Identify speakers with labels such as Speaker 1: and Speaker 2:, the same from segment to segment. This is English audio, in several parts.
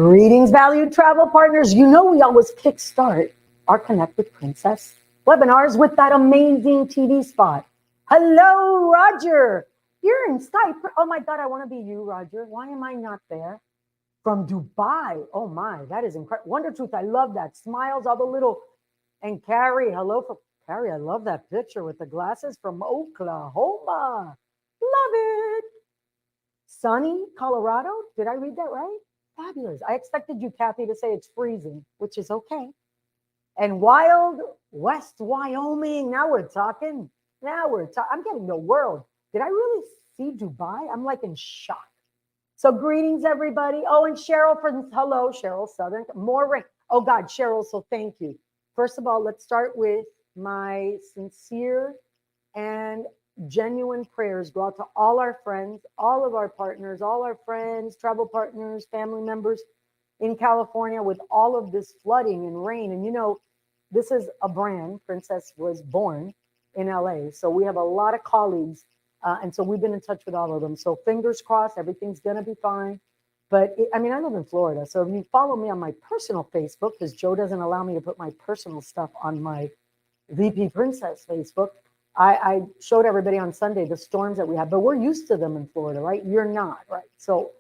Speaker 1: Greetings, valued travel partners. You know we always kickstart our Connect with Princess webinars with that amazing TV spot. Hello, Roger. You're in Cyprus. Oh my God, I want to be you, Roger. Why am I not there? From Dubai. Oh my, that is incredible. Wonder Truth, I love that. Smiles, all the little. And Carrie, hello for Carrie. I love that picture with the glasses from Oklahoma. Love it. Sunny, Colorado. Did I read that right? Fabulous. I expected you, Kathy, to say it's freezing, which is okay. And Wild West, Wyoming. Now we're talking. I'm getting the world. Did I really see Dubai? I'm like in shock. So greetings, everybody. Oh, and Cheryl from hello, Cheryl Southern. More rain. Oh God, Cheryl. So thank you. First of all, let's start with my sincere and genuine prayers go out to all our friends, all of our partners, all our friends, travel partners, family members in California with all of this flooding and rain. And you know, this is a brand. Princess was born in LA. So we have a lot of colleagues. And so we've been in touch with all of them. So fingers crossed, everything's going to be fine. But I live in Florida. So if you follow me on my personal Facebook, because Joe doesn't allow me to put my personal stuff on my VP Princess Facebook, I showed everybody on Sunday the storms that we have, but we're used to them in Florida, right? You're not, right? So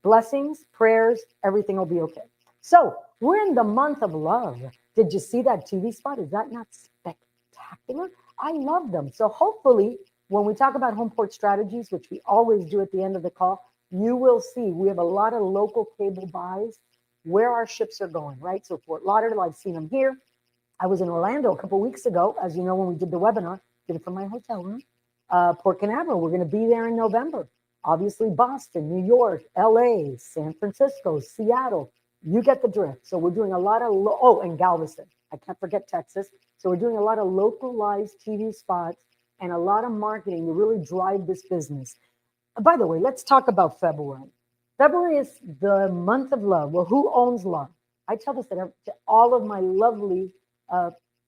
Speaker 1: blessings, prayers, everything will be okay. So we're in the month of love. Did you see that TV spot? Is that not spectacular? I love them. So hopefully when we talk about home port strategies, which we always do at the end of the call, you will see we have a lot of local cable buys where our ships are going, right? So Fort Lauderdale, I've seen them here. I was in Orlando a couple of weeks ago, as you know, when we did the webinar. Did it from my hotel room. Port Canaveral, we're going to be there in November. Obviously, Boston, New York, LA, San Francisco, Seattle. You get the drift. So we're doing a lot of, and Galveston. I can't forget Texas. So we're doing a lot of localized TV spots and a lot of marketing to really drive this business. By the way, let's talk about February. February is the month of love. Well, who owns love? I tell this to all of my lovely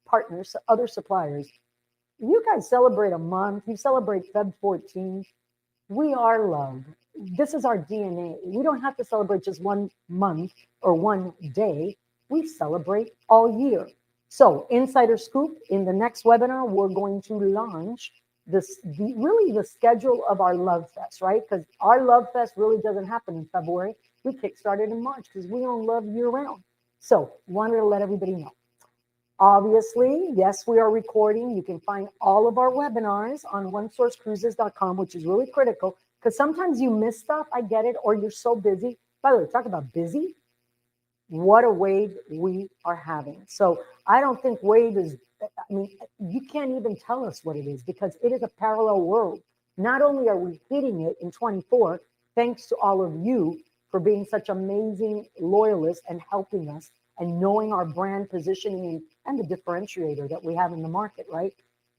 Speaker 1: partners, other suppliers. You guys celebrate a month. You celebrate Feb 14th. We are love. This is our DNA. We don't have to celebrate just one month or one day. We celebrate all year. So insider scoop, in the next webinar, we're going to launch the schedule of our Love Fest, right? Because our Love Fest really doesn't happen in February. We kickstarted in March because we don't love year round. So wanted to let everybody know. Obviously, yes, we are recording. You can find all of our webinars on onesourcecruises.com, which is really critical because sometimes you miss stuff. I get it, or you're so busy. By the way, talk about busy. What a wave we are having. So I don't think wave is, you can't even tell us what it is because it is a parallel world. Not only are we hitting it in 24, thanks to all of you for being such amazing loyalists and helping us and knowing our brand positioning and the differentiator that we have in the market, right?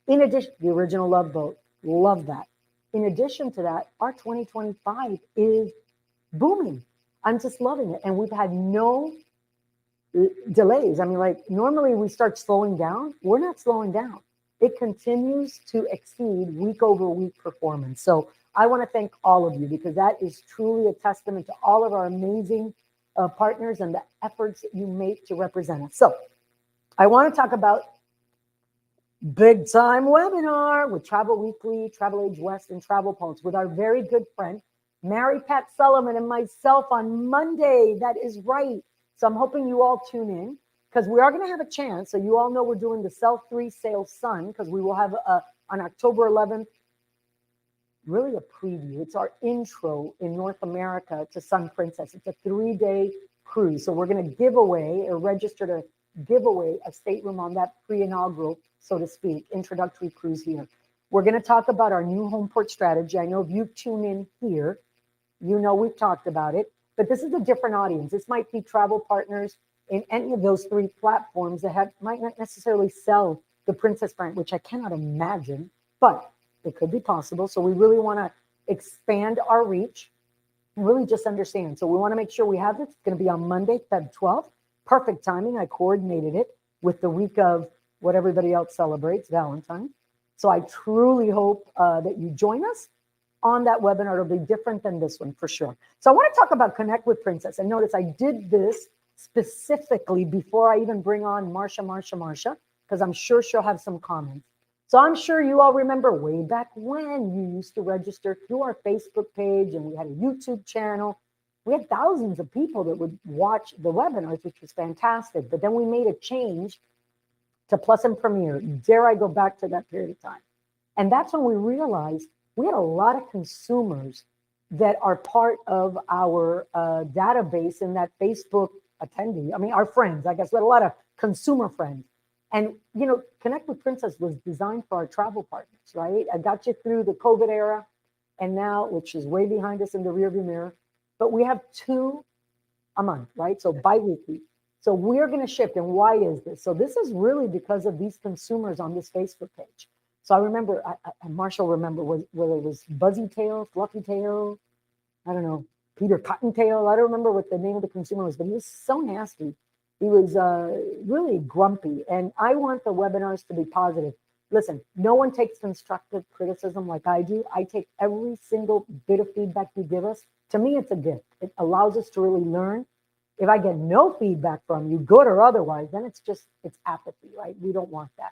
Speaker 1: In addition, the original Love Boat, love that. In addition to that, our 2025 is booming. I'm just loving it. And we've had no delays. Normally we start slowing down. We're not slowing down. It continues to exceed week over week performance. So I want to thank all of you because that is truly a testament to all of our amazing partners and the efforts that you make to represent us. So I want to talk about big time webinar with Travel Weekly, Travel Age West, and Travel Pulse with our very good friend, Mary Pat Sullivan, and myself on Monday. That is right. So I'm hoping you all tune in because we are going to have a chance. So you all know we're doing the Sell 3 Sale Sun because we will have on October 11th, really a preview. It's our intro in North America to Sun Princess. It's a 3-day cruise. So we're going to give away or register to give away a stateroom on that pre-inaugural, so to speak, introductory cruise here. We're going to talk about our new home port strategy. I know if you tune in here, you know we've talked about it, but this is a different audience. This might be travel partners in any of those 3 platforms that might not necessarily sell the Princess brand, which I cannot imagine, but it could be possible. So we really want to expand our reach and really just understand. So we want to make sure we have this. It's going to be on Monday, Feb 12th. Perfect timing. I coordinated it with the week of what everybody else celebrates, Valentine's. So I truly hope that you join us. on that webinar. It'll be different than this one for sure. So I want to talk about Connect with Princess. And notice I did this specifically before I even bring on Marsha, because I'm sure she'll have some comments. So I'm sure you all remember way back when you used to register through our Facebook page, and we had a YouTube channel. We had thousands of people that would watch the webinars, which was fantastic. But then we made a change to Plus and Premier. Dare I go back to that period of time? And that's when we realized we had a lot of consumers that are part of our database in that Facebook attendee. I mean, our friends, I guess we had a lot of consumer friends. And, you know, Connect with Princess was designed for our travel partners, right? I got you through the COVID era, and now, which is way behind us in the rearview mirror, but we have 2 a month, right? So bi-weekly. So we're going to shift. And why is this? So this is really because of these consumers on this Facebook page. So I remember, Marshall remember whether it was Buzzy Tail, Fluffy Tail, I don't know, Peter Cottontail. I don't remember what the name of the consumer was, but he was so nasty. He was really grumpy. And I want the webinars to be positive. Listen, no one takes constructive criticism like I do. I take every single bit of feedback you give us. To me, it's a gift. It allows us to really learn. If I get no feedback from you, good or otherwise, then it's apathy, right? We don't want that.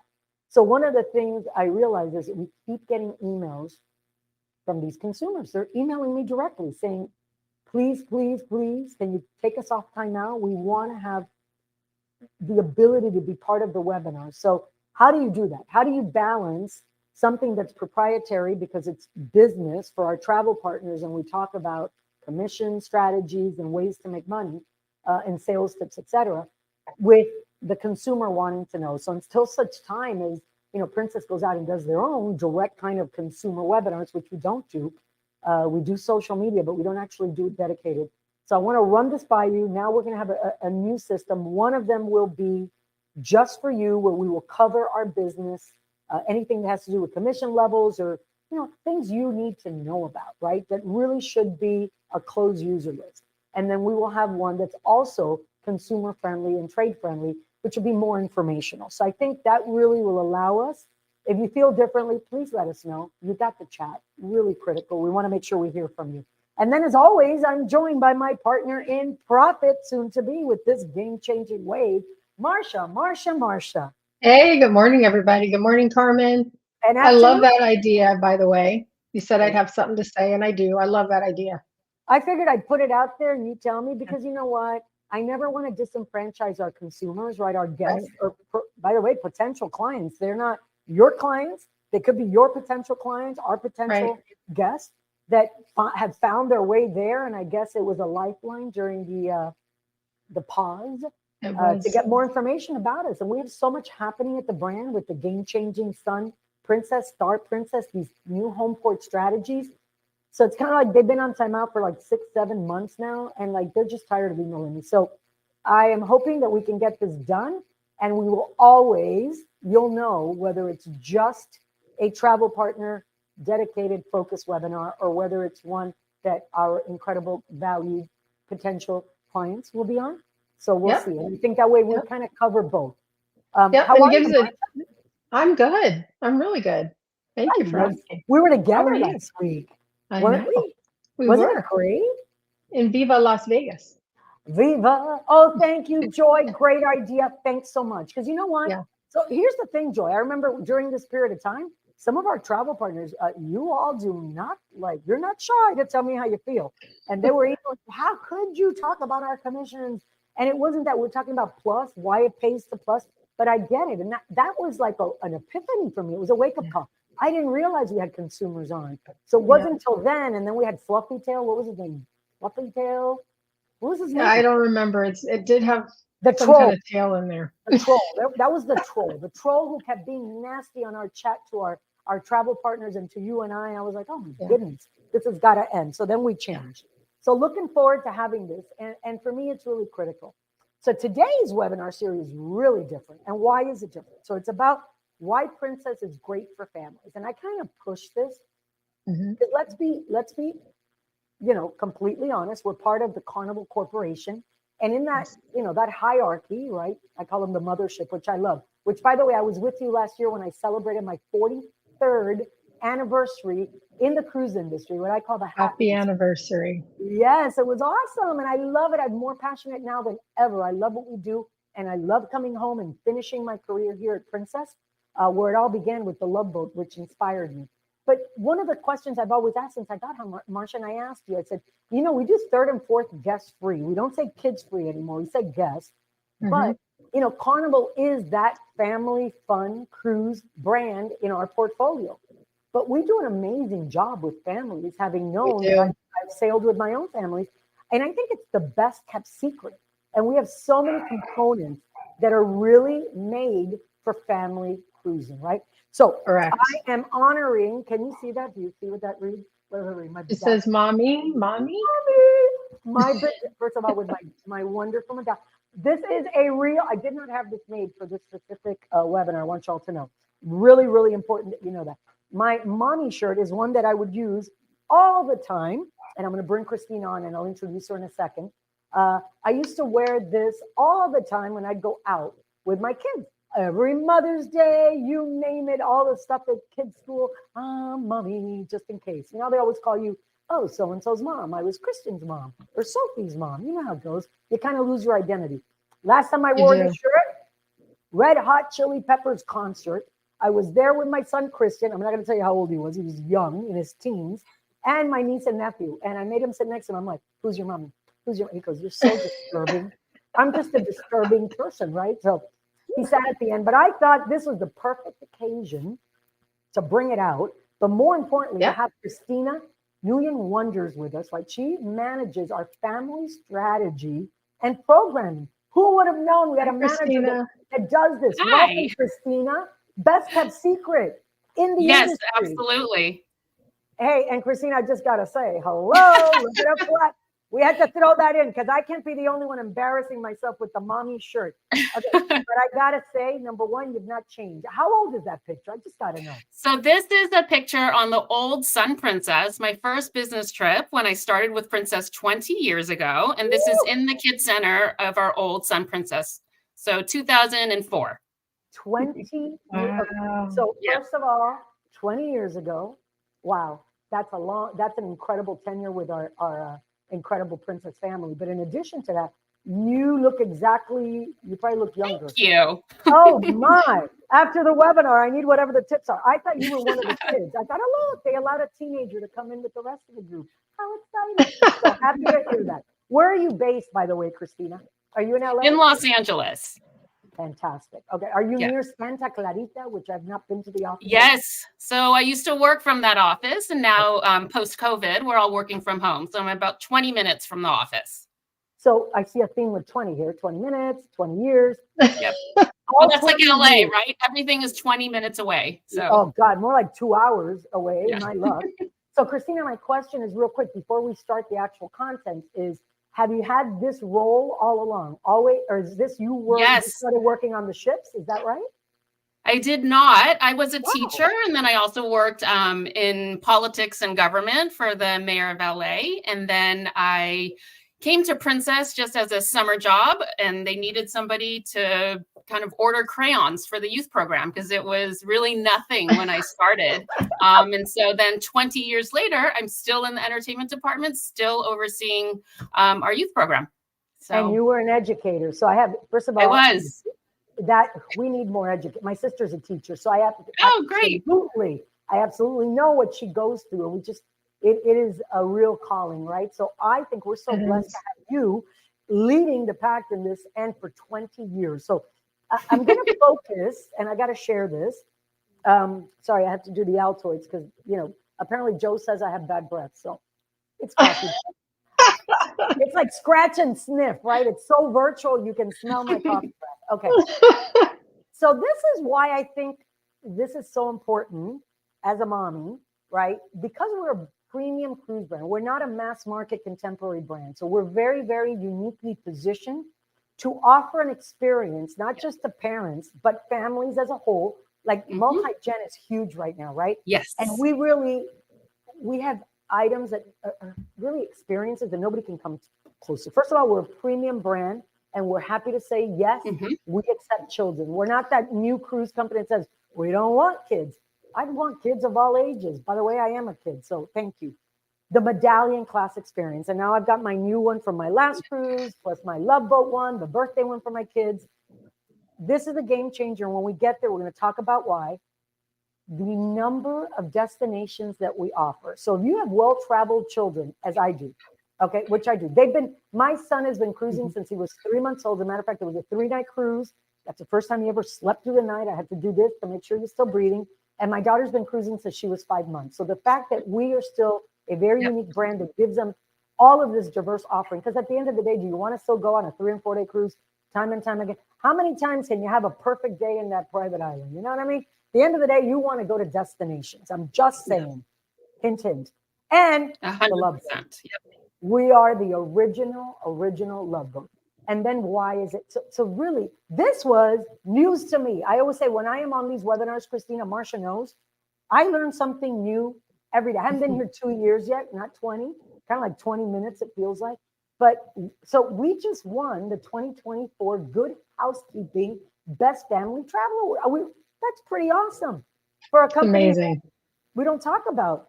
Speaker 1: So one of the things I realize is that we keep getting emails from these consumers. They're emailing me directly saying, please, please, please, can you take us off time now? We want to have the ability to be part of the webinar. So how do you do that? How do you balance something that's proprietary because it's business for our travel partners, and we talk about commission strategies and ways to make money and sales tips, etc., with the consumer wanting to know? So until such time as, you know, Princess goes out and does their own direct kind of consumer webinars, which we don't do. We do social media, but we don't actually do it dedicated. So I want to run this by you. Now we're going to have a new system. One of them will be just for you, where we will cover our business, anything that has to do with commission levels or, you know, things you need to know about, right? That really should be a closed user list. And then we will have one that's also consumer friendly and trade friendly, which will be more informational. So I think that really will allow us. If you feel differently, please let us know. You got the chat, really critical. We want to make sure we hear from you. And then, as always, I'm joined by my partner in profit, soon to be, with this game-changing wave, Marsha.
Speaker 2: Hey, good morning, everybody. Good morning, Carmen.
Speaker 1: And
Speaker 2: I love that idea, by the way. You said I'd have something to say, and I do. I love that idea.
Speaker 1: I figured I'd put it out there and you tell me, because you know what? I never want to disenfranchise our consumers, right? Our guests, or by the way, potential clients. They're not your clients. They could be your potential clients, our potential guests that have found their way there. And I guess it was a lifeline during the pause to get more information about us. And we have so much happening at the brand with the game-changing Sun Princess, Star Princess, these new home port strategies. So it's kind of like they've been on timeout for like 6-7 months now, and like they're just tired of emailing me. So I am hoping that we can get this done, and we will always, you'll know whether it's just a travel partner dedicated focus webinar or whether it's one that our incredible valued potential clients will be on. So we'll see. And I think that way we kind of cover both.
Speaker 2: How are you? I'm good. I'm really good. Thank you for asking.
Speaker 1: We were together last week. Weren't we? Wasn't it great?
Speaker 2: In Viva Las Vegas.
Speaker 1: Viva. Oh, thank you, Joy. Great idea. Thanks so much. Because you know what?
Speaker 2: Yeah.
Speaker 1: So here's the thing, Joy. I remember during this period of time, some of our travel partners, you all do not like, you're not shy to tell me how you feel. And they were even like, how could you talk about our commissions? And it wasn't that we're talking about plus, why it pays to plus, but I get it. And that was like an epiphany for me. It was a wake-up call. I didn't realize we had consumers on. So it wasn't until then. And then we had Fluffy Tail. What was his name? Fluffy Tail? What was his name?
Speaker 2: I don't remember. It did have
Speaker 1: the
Speaker 2: some
Speaker 1: troll.
Speaker 2: Kind of tail in there.
Speaker 1: The troll. That was the troll. The troll who kept being nasty on our chat to our travel partners and to you and I. I was like, oh my goodness, this has got to end. So then we changed. So looking forward to having this. And for me, it's really critical. So today's webinar series is really different. And why is it different? So it's about why Princess is great for families. And I kind of push this because let's be, you know, completely honest. We're part of the Carnival Corporation. And in that, you know, that hierarchy, right? I call them the mothership, which I love, which by the way, I was with you last year when I celebrated my 43rd anniversary in the cruise industry, what I call the
Speaker 2: Happy anniversary.
Speaker 1: Yes, it was awesome. And I love it. I'm more passionate now than ever. I love what we do. And I love coming home and finishing my career here at Princess, where it all began with the Love Boat, which inspired me. But one of the questions I've always asked since I got home, Marcia, and I asked you, I said, you know, we do third and fourth guest free. We don't say kids free anymore. We say guest. But, you know, Carnival is that family fun cruise brand in our portfolio. But we do an amazing job with families, having known that I've sailed with my own families. And I think it's the best kept secret. And we have so many components that are really made for family cruising, right? So
Speaker 2: correct.
Speaker 1: I am honoring, can you see that? Do you see what that reads? What does it read?
Speaker 2: It says mommy.
Speaker 1: My first of all, with my wonderful Madonna. This is a real, I did not have this made for this specific webinar. I want y'all to know. Really, really important that you know that. My mommy shirt is one that I would use all the time. And I'm going to bring Christine on and I'll introduce her in a second. I used to wear this all the time when I'd go out with my kids. Every Mother's Day, you name it, all the stuff at kids' school. Mommy, just in case. You know, they always call you, oh, so-and-so's mom. I was Christian's mom or Sophie's mom. You know how it goes. You kind of lose your identity. Last time I wore this shirt, Red Hot Chili Peppers concert. I was there with my son, Christian. I'm not going to tell you how old he was. He was young, in his teens, and my niece and nephew. And I made him sit next to him. I'm like, who's your mom? Who's your, he goes, you're so disturbing. I'm just a disturbing person, right? So he sat at the end, but I thought this was the perfect occasion to bring it out. But more importantly, to have Christina Nguyen Wonders with us, right? She manages our family strategy and programming. Who would have known we had a manager that does this?
Speaker 3: Hi.
Speaker 1: Welcome, Christina. Best kept secret in the industry.
Speaker 3: Yes, absolutely.
Speaker 1: Hey, and Christina, I just got to say hello. Look it up flat. We had to throw that in because I can't be the only one embarrassing myself with the mommy shirt. Okay, but I got to say, number one, you've not changed. How old is that picture? I just got to know.
Speaker 3: So this is a picture on the old Sun Princess, my first business trip when I started with Princess 20 years ago. And this is in the kids center of our old Sun Princess. So 2004.
Speaker 1: 20 years. So first of all, 20 years ago, wow, that's an incredible tenure with our incredible Princess family. But in addition to that, you probably look younger.
Speaker 3: Thank you.
Speaker 1: Oh my, after the webinar, I need whatever the tips are. I thought you were one of the kids. I thought, oh look, they allowed a teenager to come in with the rest of the group. How exciting. So happy to hear that. Where are you based, by the way, Christina? Are you in LA?
Speaker 3: In Los Angeles.
Speaker 1: Fantastic. Okay. Are you near Santa Clarita, which I've not been to the office?
Speaker 3: Yes. So I used to work from that office, and now post-COVID, we're all working from home. So I'm about 20 minutes from the office.
Speaker 1: So I see a theme with 20 here, 20 minutes, 20 years.
Speaker 3: Yep. Well, that's like LA, years. Right? Everything is 20 minutes away. So.
Speaker 1: Oh God, more like 2 hours away, my luck. So Christina, my question is real quick before we start the actual content is, have you had this role all along? Always, or is this you started working on the ships? Is that right?
Speaker 3: I did not. I was a teacher, and then I also worked in politics and government for the mayor of LA. And then I came to Princess just as a summer job, and they needed somebody to kind of order crayons for the youth program because it was really nothing when I started. And so then 20 years later, I'm still in the entertainment department, still overseeing our youth program. So,
Speaker 1: and you were an educator. So I have, first of all,
Speaker 3: I was.
Speaker 1: That we need more education. My sister's a teacher, so I have to.
Speaker 3: Oh, great.
Speaker 1: I absolutely know what she goes through. And we just, it is a real calling, right? So I think we're so blessed to have you leading the pack in this and for 20 years. So I'm going to focus, and I got to share this. Sorry, I have to do the Altoids because, apparently Joe says I have bad breath. So it's coffee. It's like scratch and sniff, right? It's so virtual, you can smell my coffee breath. Okay. So this is why I think this is so important as a mommy, right? Because we're a premium cruise brand. We're not a mass market contemporary brand. So we're very, very uniquely positioned to offer an experience, not just to parents, but families as a whole. Like multi-gen is huge right now, right?
Speaker 3: Yes.
Speaker 1: And we have items that are really experiences that nobody can come close to. First of all, we're a premium brand, and we're happy to say, yes, we accept children. We're not that new cruise company that says, we don't want kids. I'd want kids of all ages. By the way, I am a kid, so thank you. The medallion class experience. And now I've got my new one from my last cruise, plus my Love Boat one, the birthday one for my kids. This is a game changer. When we get there, we're going to talk about why. The number of destinations that we offer. So if you have well-traveled children, as I do, okay, which I do, my son has been cruising since he was 3 months old. As a matter of fact, it was a 3-night cruise. That's the first time he ever slept through the night. I had to do this to make sure he's still breathing. And my daughter's been cruising since she was 5 months. So the fact that we are still a very unique brand that gives them all of this diverse offering, because at the end of the day, do you want to still go on a 3 and 4 day cruise time and time again? How many times can you have a perfect day in that private island? You know what I mean? At the end of the day, you want to go to destinations. I'm just saying, hint, hint. And
Speaker 3: 100%.
Speaker 1: the Love Boat. We are the original Love Boat. And then why is it? So really, this was news to me. I always say when I am on these webinars, Christina, Marcia knows, I learn something new every day. I haven't been here 2 years yet, not 20, kind of like 20 minutes, it feels like. But so we just won the 2024 Good Housekeeping Best Family Travel Award. That's pretty awesome for a company.
Speaker 2: Amazing.
Speaker 1: We don't talk about,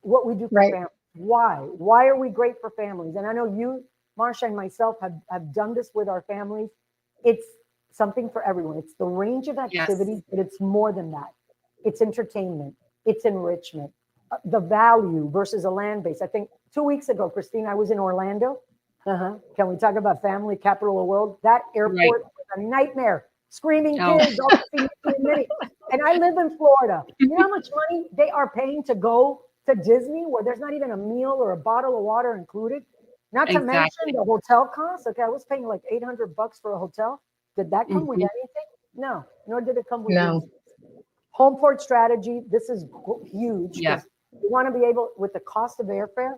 Speaker 1: what we do for families. Why? Why are we great for families? And I know you, Marcia, and myself have done this with our families. It's something for everyone. It's the range of activities, but it's more than that. It's entertainment. It's enrichment. The value versus a land base. I think 2 weeks ago, Christine, I was in Orlando. Can we talk about family capital of the world? That airport was a nightmare. Screaming kids, all and I live in Florida. You know how much money they are paying to go to Disney where there's not even a meal or a bottle of water included? Not to mention the hotel costs. Okay, I was paying like $800 for a hotel. Did that come with anything? No, nor did it come with anything. Home port strategy. This is huge.
Speaker 3: Yeah.
Speaker 1: You want to be able, with the cost of airfare,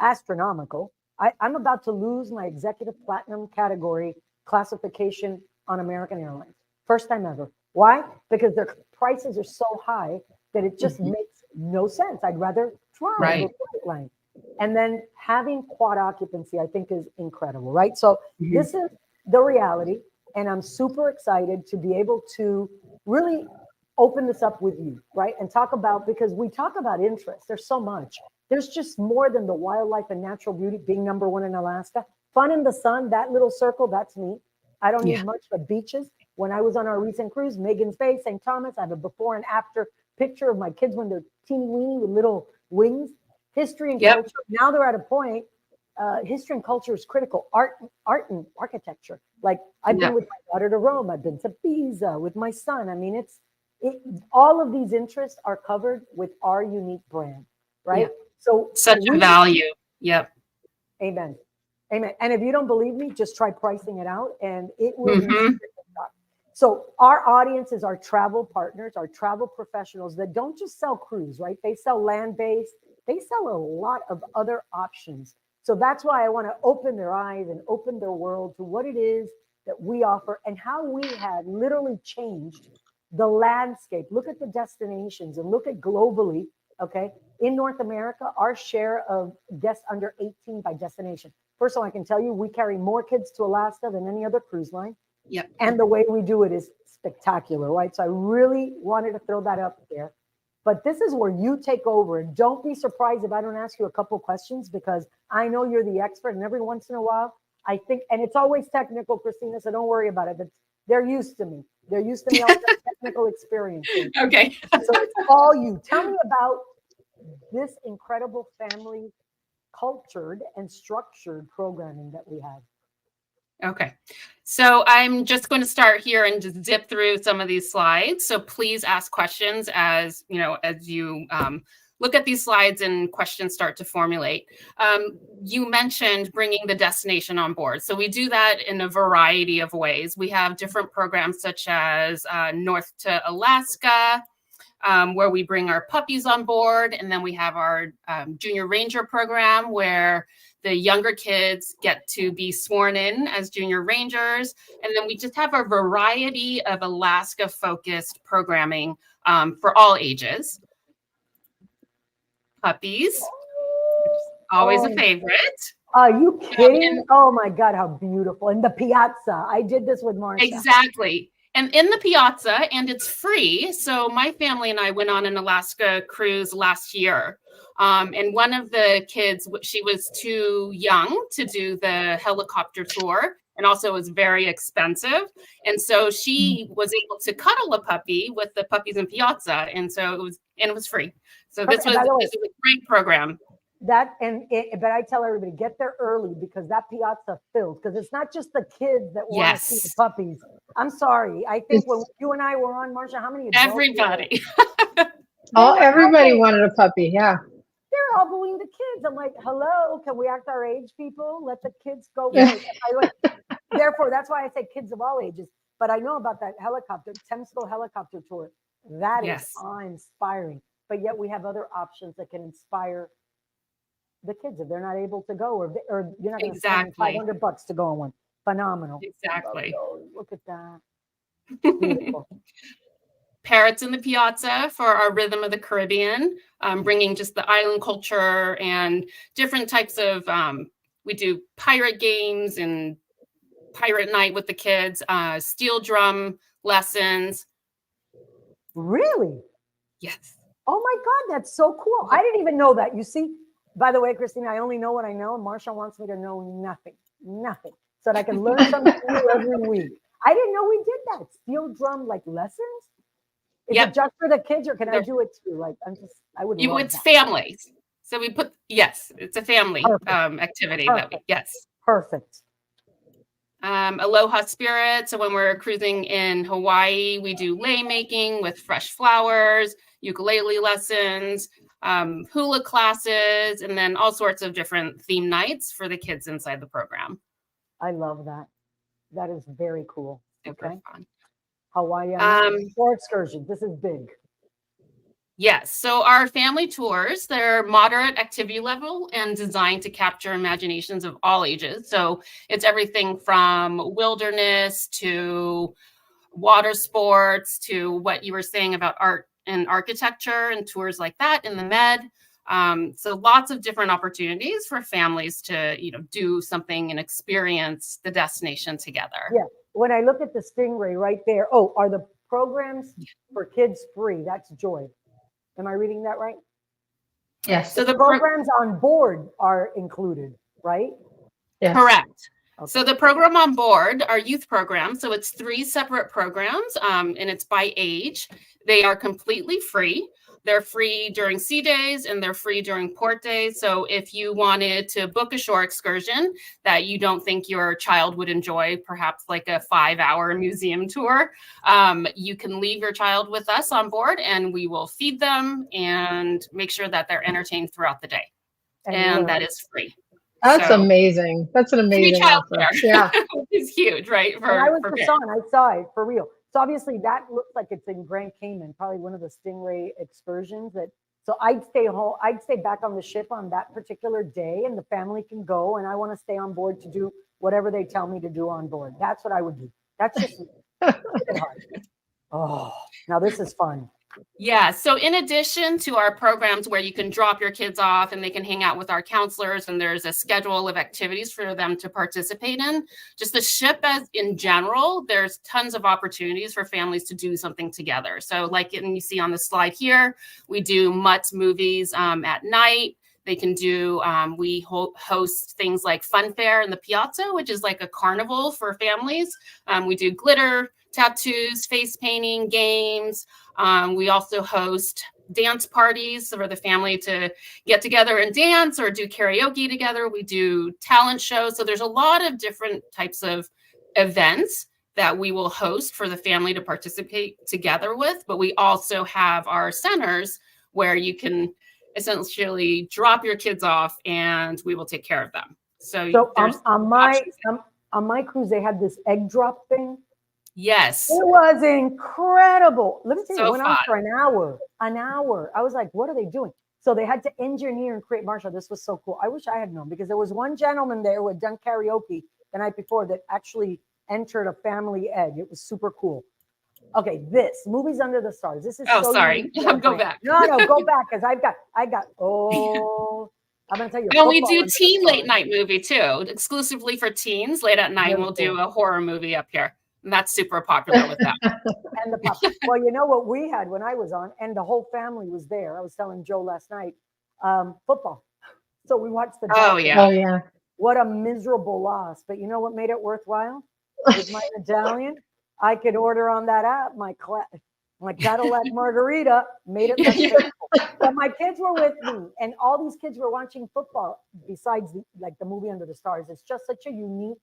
Speaker 1: astronomical. I'm about to lose my executive platinum category classification on American Airlines. First time ever. Why? Because their prices are so high that it just makes no sense. I'd rather fly with line. And then having quad occupancy, I think, is incredible, right? So this is the reality, and I'm super excited to be able to really open this up with you, right? And talk about, because we talk about interest. There's so much. There's just more than the wildlife and natural beauty being number one in Alaska. Fun in the sun, that little circle, that's me. I don't need much but beaches. When I was on our recent cruise, Magens Bay, St. Thomas, I have a before and after picture of my kids when they're teeny weeny with little wings. History and culture. Now they're at a point, history and culture is critical. Art and architecture. Like I've been with my daughter to Rome. I've been to Pisa with my son. I mean, all of these interests are covered with our unique brand, right? So
Speaker 3: such a value. Yep.
Speaker 1: Amen. Amen. And if you don't believe me, just try pricing it out and it will be. So our audience is our travel partners, our travel professionals that don't just sell cruise, right? They sell land-based. They sell a lot of other options. So that's why I want to open their eyes and open their world to what it is that we offer and how we have literally changed the landscape. Look at the destinations and look at globally, okay? In North America, our share of guests under 18 by destination. First of all, I can tell you, we carry more kids to Alaska than any other cruise line.
Speaker 3: Yep.
Speaker 1: And the way we do it is spectacular, right? So I really wanted to throw that up there. But this is where you take over. And don't be surprised if I don't ask you a couple questions, because I know you're the expert. And every once in a while, I think, and it's always technical, Christina, so don't worry about it. But they're used to me. They're used to me all the technical experience.
Speaker 3: Okay.
Speaker 1: So it's all you. Tell me about this incredible family cultured and structured programming that we have.
Speaker 3: Okay, so I'm just going to start here and just zip through some of these slides. So please ask questions as you look at these slides and questions start to formulate. You mentioned bringing the destination on board. So we do that in a variety of ways. We have different programs such as North to Alaska, where we bring our puppies on board. And then we have our Junior Ranger program where the younger kids get to be sworn in as Junior Rangers. And then we just have a variety of Alaska-focused programming for all ages. Puppies, always a favorite.
Speaker 1: Are you kidding? Oh my God, how beautiful. And the piazza. I did this with Marcia.
Speaker 3: Exactly. And in the Piazza, and it's free. So my family and I went on an Alaska cruise last year. And one of the kids, she was too young to do the helicopter tour, and also was very expensive. And so she was able to cuddle a puppy with the Puppies in Piazza. And so it was free. So this was a great program.
Speaker 1: But I tell everybody, get there early because that Piazza fills. Because it's not just the kids that want to see the puppies. I'm sorry. I think when you and I were on, Marsha, how many adults?
Speaker 3: Everybody.
Speaker 2: Everybody wanted a puppy. Yeah.
Speaker 1: They're all going to kids. I'm like, hello, can we act our age, people? Let the kids go. Therefore, that's why I say kids of all ages. But I know about that Temsco helicopter tour. That is awe-inspiring. But yet we have other options that can inspire the kids if they're not able to go, or you're not going to spend $500 to go on one. Phenomenal.
Speaker 3: Exactly.
Speaker 1: Look at that. Beautiful.
Speaker 3: Parrots in the Piazza for our Rhythm of the Caribbean, bringing just the island culture and different types of, we do pirate games and pirate night with the kids, steel drum lessons.
Speaker 1: Really?
Speaker 3: Yes.
Speaker 1: Oh my God, that's so cool. I didn't even know that. You see, by the way, Christina, I only know what I know, and Marsha wants me to know nothing, so that I can learn something new every week. I didn't know we did that. Steel drum like lessons? Is it just for the kids, or can I do it too? Like, I would.
Speaker 3: It's families. So we put, it's a family activity.
Speaker 1: Perfect.
Speaker 3: Aloha Spirit. So when we're cruising in Hawaii, we do lei making with fresh flowers, ukulele lessons, hula classes, and then all sorts of different theme nights for the kids inside the program.
Speaker 1: I love that. That is very cool.
Speaker 3: Super fun.
Speaker 1: Hawaii for excursion. This is big.
Speaker 3: Yes. So our family tours, they're moderate activity level and designed to capture imaginations of all ages. So it's everything from wilderness to water sports to what you were saying about art and architecture and tours like that in the Med. So lots of different opportunities for families to, do something and experience the destination together.
Speaker 1: Yeah. When I look at the Stingray right there, are the programs for kids free? That's Joy. Am I reading that right?
Speaker 2: Yes.
Speaker 1: So the programs on board are included, right?
Speaker 3: Yes. Correct. Okay. So the program on board, our youth program, so it's 3 separate programs, and it's by age. They are completely free. They're free during sea days and they're free during port days. So if you wanted to book a shore excursion that you don't think your child would enjoy, perhaps like a 5-hour museum tour, you can leave your child with us on board and we will feed them and make sure that they're entertained throughout the day. And that is free.
Speaker 2: That's amazing. That's an amazing offer.
Speaker 3: Yeah. It's huge, right?
Speaker 1: I was I saw it for real. So obviously that looks like it's in Grand Cayman, probably one of the Stingray excursions. So I'd stay home. I'd stay back on the ship on that particular day, and the family can go. And I want to stay on board to do whatever they tell me to do on board. That's what I would do. That's just oh, now this is fun.
Speaker 3: Yeah. So in addition to our programs where you can drop your kids off and they can hang out with our counselors, and there's a schedule of activities for them to participate in, just the ship as in general, there's tons of opportunities for families to do something together. So like you see on the slide here, we do Mutt's movies at night. They can do, we host things like Fun Fair in the Piazza, which is like a carnival for families. We do glitter, tattoos, face painting, games. We also host dance parties for the family to get together and dance or do karaoke together. We do talent shows. So there's a lot of different types of events that we will host for the family to participate together with. But we also have our centers where you can essentially drop your kids off and we will take care of them. So
Speaker 1: on my cruise, they had this egg drop thing.
Speaker 3: Yes.
Speaker 1: It was incredible. Let me tell you, it went on
Speaker 3: fun.
Speaker 1: for an hour. I was like, what are they doing? So they had to engineer and create, Marsha, this was so cool. I wish I had known, because there was one gentleman there who had done karaoke the night before that actually entered a family egg. It was super cool. Okay, this Movies Under the Stars. This is
Speaker 3: sorry. Go back.
Speaker 1: No, go back, because I got I'm gonna tell you.
Speaker 3: And we do teen late night movie too, exclusively for teens. Late at night, we'll do a horror movie up here. And that's super popular with them.
Speaker 1: And the pop. Well, you know what we had when I was on, and the whole family was there. I was telling Joe last night, football. So we watched the.
Speaker 3: Oh,
Speaker 1: Dolphins.
Speaker 3: yeah.
Speaker 2: Oh, yeah.
Speaker 1: What a miserable loss. But you know what made it worthwhile? With my medallion, I could order on that app my Cadillac margarita, made it less painful. But my kids were with me, and all these kids were watching football. Besides the movie Under the Stars, it's just such a unique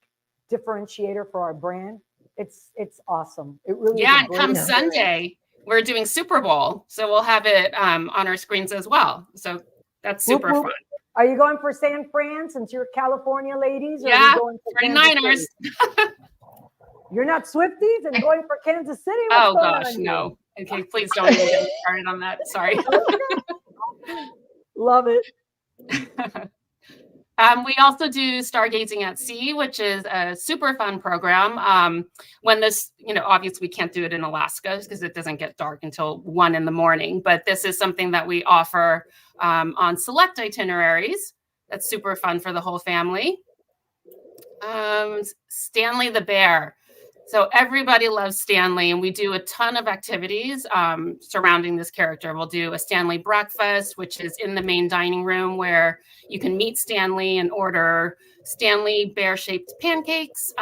Speaker 1: differentiator for our brand. It's awesome. It really
Speaker 3: Yeah,
Speaker 1: is.
Speaker 3: and come Sunday, we're doing Super Bowl, so we'll have it on our screens as well. So that's super fun.
Speaker 1: Are you going for San Fran since you're California ladies? Or
Speaker 3: yeah,
Speaker 1: are you going for
Speaker 3: 49ers.
Speaker 1: You're not Swifties and going for Kansas City?
Speaker 3: Oh gosh, no. Okay, please don't even get me started on that. Sorry.
Speaker 1: Love it.
Speaker 3: We also do Stargazing at Sea, which is a super fun program. When this, obviously we can't do it in Alaska because it doesn't get dark until 1 a.m. But this is something that we offer on select itineraries. That's super fun for the whole family. Stanley the Bear. So everybody loves Stanley, and we do a ton of activities surrounding this character. We'll do a Stanley breakfast, which is in the main dining room where you can meet Stanley and order Stanley bear-shaped pancakes.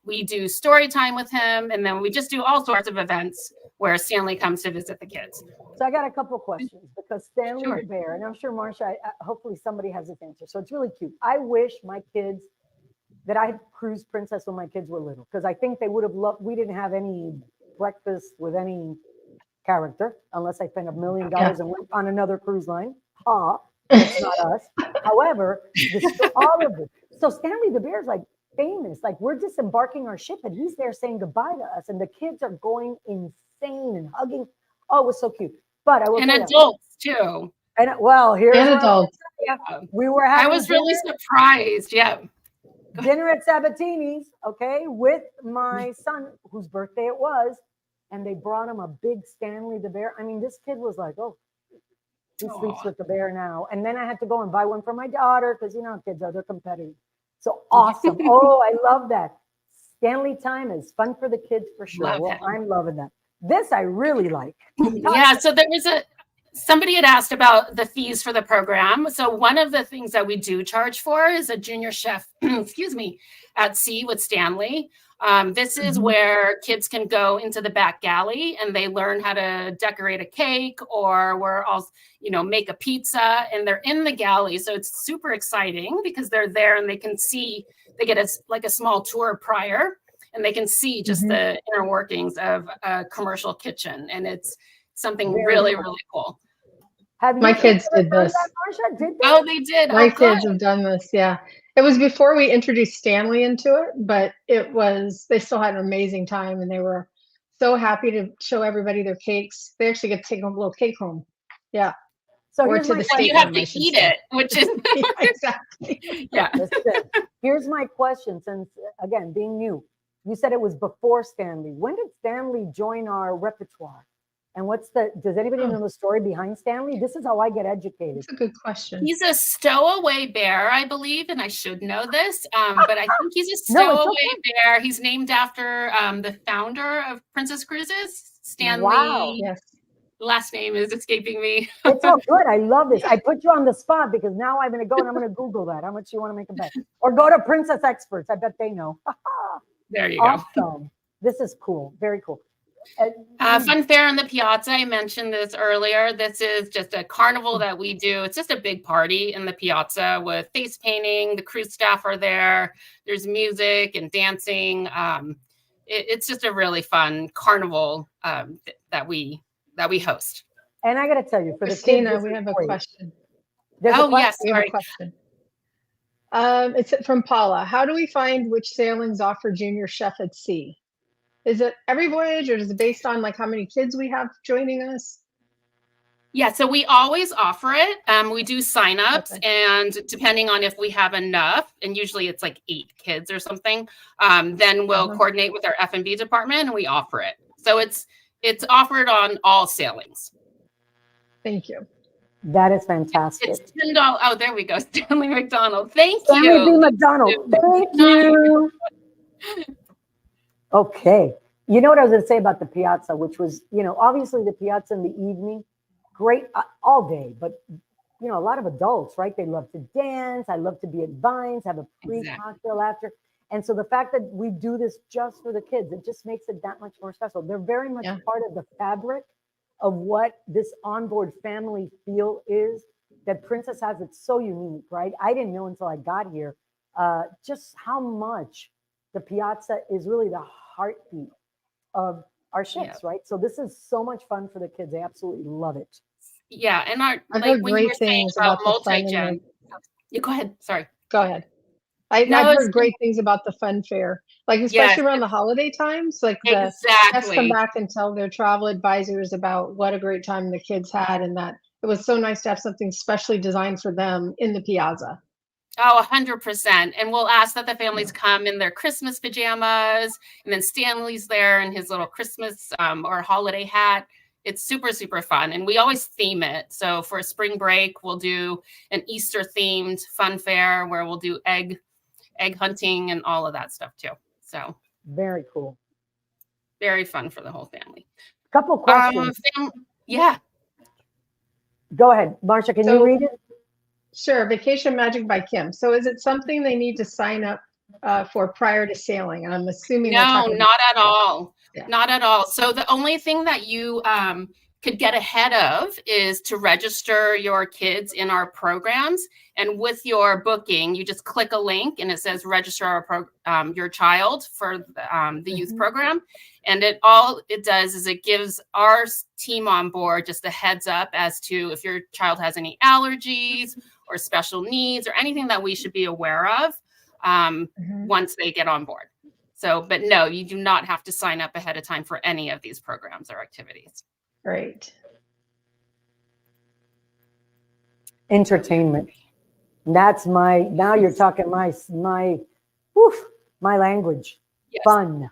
Speaker 3: We do story time with him, and then we just do all sorts of events where Stanley comes to visit the kids.
Speaker 1: So I got a couple of questions because Stanley
Speaker 3: Sure.
Speaker 1: the Bear, and I'm sure Marsha, hopefully somebody has this answer. So it's really cute. I wish my kids that I had cruised Princess when my kids were little, because I think they would have loved. We didn't have any breakfast with any character unless I spent $1 million and went on another cruise line. It's not us. However, all of it. So Stanley the Bear is like famous. Like we're disembarking our ship and he's there saying goodbye to us, and the kids are going insane and hugging. Oh, it was so cute. But I will
Speaker 3: And
Speaker 1: tell you,
Speaker 3: adults too.
Speaker 1: and well, here's
Speaker 2: And
Speaker 1: what
Speaker 2: adults.
Speaker 1: we were
Speaker 3: I
Speaker 1: having
Speaker 3: was really surprised. Yeah.
Speaker 1: dinner at Sabatini's, okay, with my son, whose birthday it was, and they brought him a big Stanley the Bear. I mean, this kid was like, oh, he sleeps
Speaker 3: Aw.
Speaker 1: with the bear now. And then I had to go and buy one for my daughter because you know how kids are, they're competitive. So awesome. Oh, I love that. Stanley time is fun for the kids for sure.
Speaker 3: Love
Speaker 1: Well,
Speaker 3: it.
Speaker 1: I'm loving that. This I really like.
Speaker 3: Yeah, so there was somebody had asked about the fees for the program. So one of the things that we do charge for is a junior chef, excuse me, at sea with Stanley. This is where kids can go into the back galley and they learn how to decorate a cake or we're all, make a pizza, and they're in the galley. So it's super exciting because they're there and they can see, they get a small tour prior and they can see just the inner workings of a commercial kitchen. And it's something really, really cool.
Speaker 2: My kids did this.
Speaker 1: Marsha, did they?
Speaker 3: Oh, they did.
Speaker 2: My
Speaker 3: Oh,
Speaker 2: kids
Speaker 3: good.
Speaker 2: have done this. Yeah. It was before we introduced Stanley into it, but they still had an amazing time and they were so happy to show everybody their cakes. They actually get to take a little cake home. Yeah.
Speaker 1: So
Speaker 2: Or
Speaker 1: here's
Speaker 2: to
Speaker 1: my
Speaker 2: the
Speaker 1: question.
Speaker 3: You have
Speaker 2: I
Speaker 3: to
Speaker 2: should
Speaker 3: eat
Speaker 2: say.
Speaker 3: it, which is
Speaker 2: Yeah, exactly.
Speaker 3: yeah.
Speaker 1: Listen, here's my question, since again, being new, you said it was before Stanley. When did Stanley join our repertoire? And does anybody know the story behind Stanley? This is how I get educated.
Speaker 2: That's a good question.
Speaker 3: He's a stowaway bear, I believe, and I should know this, but I think he's a
Speaker 1: No, it's
Speaker 3: stowaway bear. He's named after the founder of Princess Cruises, Stanley.
Speaker 1: Wow.
Speaker 2: Yes.
Speaker 3: Last name is escaping me.
Speaker 1: It's all good. I love this. I put you on the spot because now I'm going to go and I'm going to Google that. How much you want to make a bet? Or go to Princess Experts. I bet they know.
Speaker 3: There you go.
Speaker 1: Awesome. This is cool. Very cool.
Speaker 3: Fun Fair on the Piazza. I mentioned this earlier. This is just a carnival that we do. It's just a big party in the Piazza with face painting. The cruise staff are there. There's music and dancing. It's just a really fun carnival that we host.
Speaker 1: And I got to tell you, for
Speaker 2: Christina,
Speaker 1: the kids,
Speaker 2: we have a question.
Speaker 3: Yes,
Speaker 2: We have
Speaker 3: sorry.
Speaker 2: a question. It's from Paula. How do we find which sailings offer junior chef at sea? Is it every voyage or is it based on like how many kids we have joining us?
Speaker 3: Yeah, so we always offer it. We do signups,
Speaker 2: Okay.
Speaker 3: and depending on if we have enough, and usually it's like 8 kids or something, then we'll coordinate with our F&B department and we offer it. So it's offered on all sailings.
Speaker 2: Thank you.
Speaker 1: that is fantastic.
Speaker 3: It's $10. Oh, there we go, Stanley McDonald. Thank
Speaker 1: Stanley B.
Speaker 3: you.
Speaker 1: McDonald. Thank you. Okay. You know what I was going to say about the piazza, which was, obviously the piazza in the evening, great all day, but a lot of adults, right? They love to dance. I love to be at Vines, have a
Speaker 3: Exactly.
Speaker 1: pre-cocktail after. And so the fact that we do this just for the kids, it just makes it that much more special. They're very much
Speaker 2: Yeah.
Speaker 1: part of the fabric of what this onboard family feel is that Princess has. It's so unique, right? I didn't know until I got here just how much the piazza is really the heartbeat of our
Speaker 3: Yeah.
Speaker 1: ships, right? So this is so much fun for the kids. They absolutely love it.
Speaker 3: Yeah. And
Speaker 2: I've
Speaker 3: like
Speaker 2: heard
Speaker 3: when you
Speaker 2: great
Speaker 3: were saying
Speaker 2: things
Speaker 3: about
Speaker 2: about the fun in
Speaker 3: multi-gen,
Speaker 2: the.
Speaker 3: you go ahead. Sorry.
Speaker 2: Go ahead.
Speaker 3: No,
Speaker 2: I've
Speaker 3: it's
Speaker 2: heard great things about the fun fair, like
Speaker 3: yes,
Speaker 2: especially around the holiday times. Like the guests come
Speaker 3: exactly.
Speaker 2: back and tell their travel advisors about what a great time the kids had, and that it was so nice to have something specially designed for them in the piazza.
Speaker 3: Oh, 100%. And we'll ask that the families come in their Christmas pajamas, and then Stanley's there in his little Christmas or holiday hat. It's super, super fun. And we always theme it. So for spring break, we'll do an Easter themed fun fair where we'll do egg hunting and all of that stuff too. So
Speaker 1: Very cool.
Speaker 3: very fun for the whole family.
Speaker 1: Couple questions.
Speaker 3: Yeah.
Speaker 1: Go ahead, Marsha. Can you read it?
Speaker 2: Sure. Vacation Magic by Kim. So is it something they need to sign up for prior to sailing? And I'm assuming
Speaker 3: No, not at all.
Speaker 2: Yeah.
Speaker 3: Not at all. So the only thing that you could get ahead of is to register your kids in our programs. And with your booking, you just click a link and it says register your child for the youth program. And all it does is it gives our team on board just a heads up as to if your child has any allergies or special needs or anything that we should be aware of once they get on board. So, but no, you do not have to sign up ahead of time for any of these programs or activities.
Speaker 2: Great.
Speaker 1: Entertainment. That's now you're talking my language.
Speaker 3: Yes.
Speaker 1: Fun.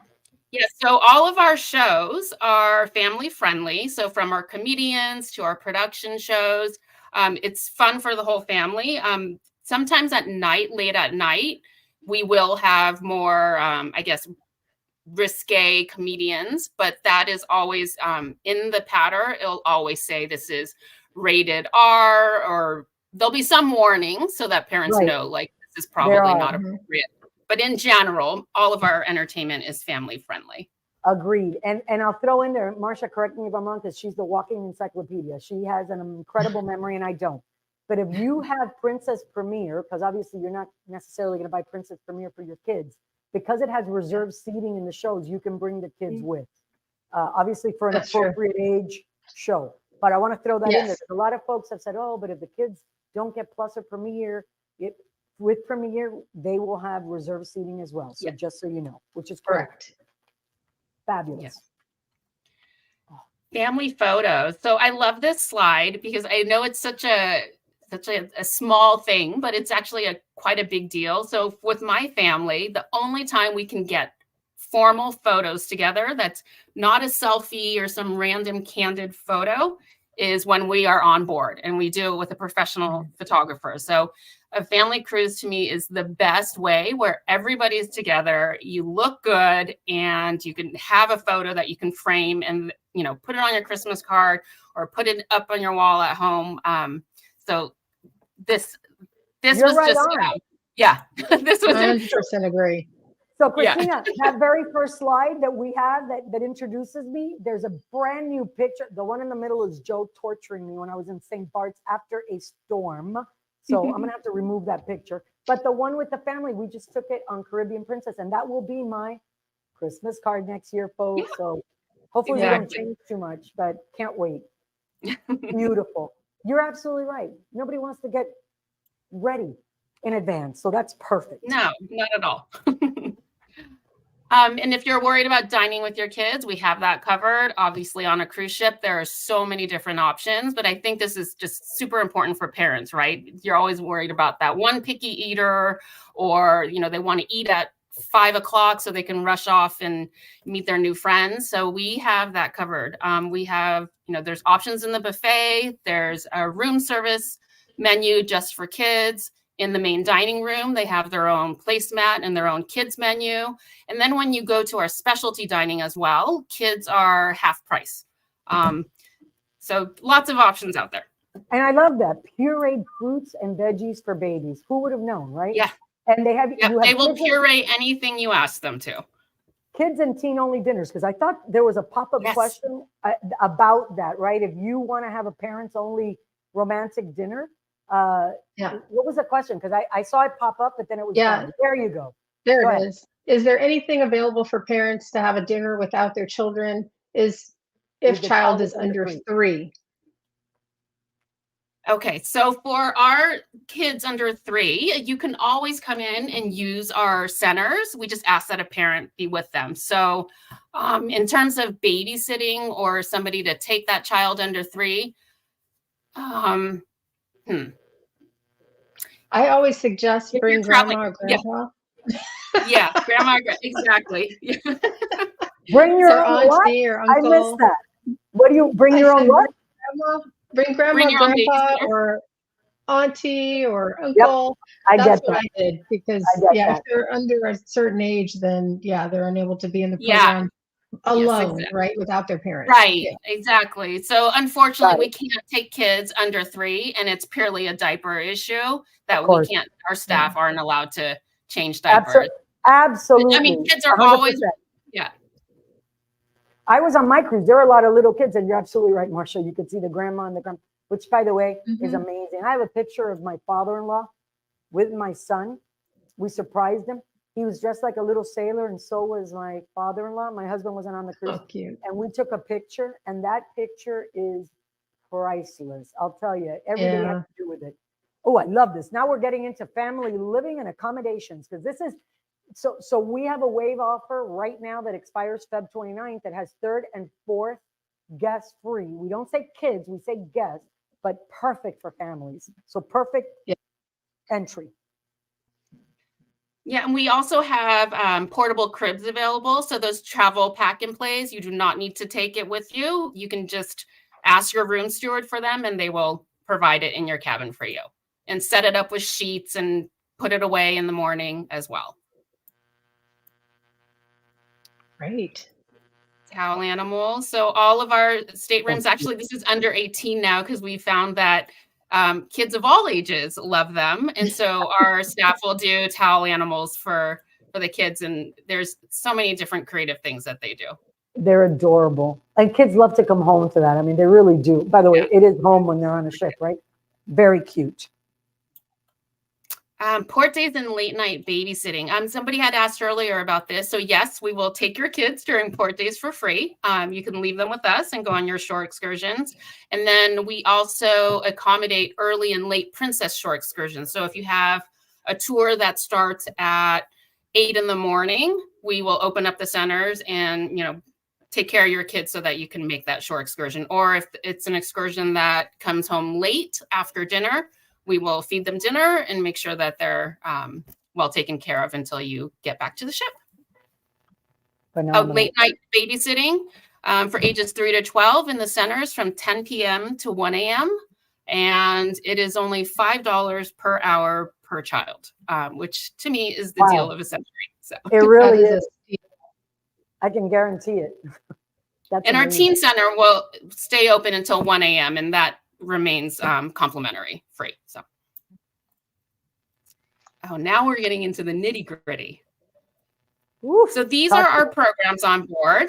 Speaker 3: Yes, so all of our shows are family friendly. So from our comedians to our production shows, it's fun for the whole family. Sometimes at night, late at night, we will have more, risque comedians, but that is always in the patter. It'll always say this is rated R, or there'll be some warnings so that parents know, like, this is probably not appropriate. But in general, all of our entertainment is family friendly.
Speaker 1: Agreed. And I'll throw in there, Marsha, correct me if I'm wrong, because she's the walking encyclopedia. She has an incredible memory and I don't. But if you have Princess Premier, because obviously you're not necessarily going to buy Princess Premier for your kids, because it has reserved seating in the shows, you can bring the kids with. Obviously for an appropriate age show. But I want to throw that in there. A lot of folks have said, oh, but if the kids don't get Plus or Premier, with Premier, they will have reserved seating as well. So just so you know, which is correct. Fabulous.
Speaker 3: Yes. Family photos. So I love this slide because I know it's such a small thing, but it's actually quite a big deal. So with my family, the only time we can get formal photos together that's not a selfie or some random candid photo is when we are on board, and we do it with a professional photographer. So a family cruise to me is the best way where everybody's together, you look good, and you can have a photo that you can frame and, put it on your Christmas card or put it up on your wall at home. So this
Speaker 1: You're
Speaker 3: was
Speaker 1: right
Speaker 3: just,
Speaker 2: on.
Speaker 3: This was
Speaker 2: 100% agree.
Speaker 1: So Christina, that very first slide that we have that introduces me, there's a brand new picture. The one in the middle is Joe torturing me when I was in St. Bart's after a storm. So I'm going to have to remove that picture. But the one with the family, we just took it on Caribbean Princess, and that will be my Christmas card next year, folks. Yeah. So hopefully we don't change too much, but can't wait. Beautiful. You're absolutely right. Nobody wants to get ready in advance. So that's perfect.
Speaker 3: No, not at all. And if you're worried about dining with your kids, we have that covered. Obviously, on a cruise ship, there are so many different options, but I think this is just super important for parents, right? You're always worried about that one picky eater, or, they want to eat at 5 o'clock so they can rush off and meet their new friends. So we have that covered. We have, there's options in the buffet. There's a room service menu just for kids. in the main dining room. They have their own placemat and their own kids menu. And then when you go to our specialty dining as well, kids are half price. So lots of options out there.
Speaker 1: And I love that. Pureed fruits and veggies for babies. Who would have known, right?
Speaker 3: Yeah.
Speaker 1: And they have,
Speaker 3: Yep,
Speaker 1: you have
Speaker 3: they will
Speaker 1: kids and-
Speaker 3: puree anything you ask them to.
Speaker 1: kids and teen only dinners, because I thought there was a pop-up
Speaker 3: Yes.
Speaker 1: question about that, right? If you want to have a parents only romantic dinner,
Speaker 2: Yeah.
Speaker 1: what was the question? Because I saw it pop up, but then it was
Speaker 2: Yeah.
Speaker 1: gone. There you go.
Speaker 2: There
Speaker 1: Go
Speaker 2: it
Speaker 1: ahead.
Speaker 2: is. Is there anything available for parents to have a dinner without their children? If
Speaker 1: the
Speaker 2: child is under
Speaker 1: three.
Speaker 2: 3.
Speaker 3: Okay, so for our kids under 3, you can always come in and use our centers. We just ask that a parent be with them. So in terms of babysitting or somebody to take that child under 3,
Speaker 2: I always suggest
Speaker 3: If
Speaker 2: bring
Speaker 3: you're traveling-
Speaker 2: grandma or
Speaker 3: yeah.
Speaker 2: grandpa
Speaker 3: yeah, grandma, exactly.
Speaker 1: Bring your
Speaker 2: or
Speaker 1: own what?
Speaker 2: auntie or
Speaker 1: I
Speaker 2: uncle.
Speaker 1: missed that. What do you bring
Speaker 2: I
Speaker 1: your own
Speaker 2: said
Speaker 1: what?
Speaker 2: Bring grandma,
Speaker 3: Bring your own
Speaker 2: grandpa,
Speaker 3: babysitter.
Speaker 2: or auntie or uncle.
Speaker 1: I
Speaker 2: That's
Speaker 1: get
Speaker 2: what
Speaker 1: that.
Speaker 2: I did because
Speaker 1: I get
Speaker 2: if
Speaker 1: that.
Speaker 2: they're under a certain age, then they're unable to be in the
Speaker 3: Yeah.
Speaker 2: program alone,
Speaker 3: exactly.
Speaker 2: right, without their parents.
Speaker 3: Right,
Speaker 2: Yeah.
Speaker 3: exactly. So unfortunately,
Speaker 1: Got
Speaker 3: we can't take kids under 3, and it's purely a diaper issue that we
Speaker 1: course.
Speaker 3: can't, our staff aren't allowed to change
Speaker 1: Absol-
Speaker 3: diapers.
Speaker 1: Absolutely.
Speaker 3: I mean, kids are
Speaker 1: 100%.
Speaker 3: always, yeah.
Speaker 1: I was on my cruise. There were a lot of little kids, and you're absolutely right, Marcia. You could see the grandma and the grandpa, which, by the way, is
Speaker 2: Mhm.
Speaker 1: amazing. I have a picture of my father-in-law with my son. We surprised him. He was dressed like a little sailor, and so was my father-in-law. My husband wasn't on the cruise,
Speaker 2: So cute.
Speaker 1: and we took a picture, and that picture is priceless. I'll tell you, everything
Speaker 2: Yeah.
Speaker 1: has to do with it. Oh, I love this. Now we're getting into family living and accommodations, because this is so we have a wave offer right now that expires Feb 29th that has 3rd and 4th guest free. We don't say kids, we say guests, but perfect for families. So perfect
Speaker 2: Yeah.
Speaker 1: entry.
Speaker 3: Yeah, and we also have portable cribs available. So those travel pack and plays, you do not need to take it with you. You can just ask your room steward for them and they will provide it in your cabin for you and set it up with sheets and put it away in the morning as well.
Speaker 2: Great.
Speaker 3: Towel animals. So all of our staterooms, actually, this is under 18 now because we found that kids of all ages love them. And so our staff will do towel animals for the kids. And there's so many different creative things that they do.
Speaker 1: They're adorable. And kids love to come home to that. I mean, they really do. By the way,
Speaker 3: Yeah.
Speaker 1: it is home when they're on a ship, right? Very cute.
Speaker 3: Port days and late night babysitting. Somebody had asked earlier about this. So yes, we will take your kids during port days for free. You can leave them with us and go on your shore excursions. And then we also accommodate early and late princess shore excursions. So if you have a tour that starts at 8 in the morning, we will open up the centers and, take care of your kids so that you can make that shore excursion. Or if it's an excursion that comes home late after dinner, we will feed them dinner and make sure that they're well taken care of until you get back to the ship.
Speaker 1: Phenomenal.
Speaker 3: Late night babysitting for ages 3 to 12 in the centers from 10 p.m. to 1 a.m. And it is only $5 per hour per child, which to me is the
Speaker 1: Wow.
Speaker 3: deal of a century. So,
Speaker 1: It really
Speaker 2: That is
Speaker 1: is.
Speaker 2: a-
Speaker 1: I can guarantee it. That's
Speaker 3: and our
Speaker 1: amazing.
Speaker 3: teen center will stay open until 1 a.m. and that remains complimentary free. So, now we're getting into the nitty gritty.
Speaker 1: Oof,
Speaker 3: So these
Speaker 1: talk
Speaker 3: are
Speaker 1: to
Speaker 3: our
Speaker 1: me.
Speaker 3: programs on board.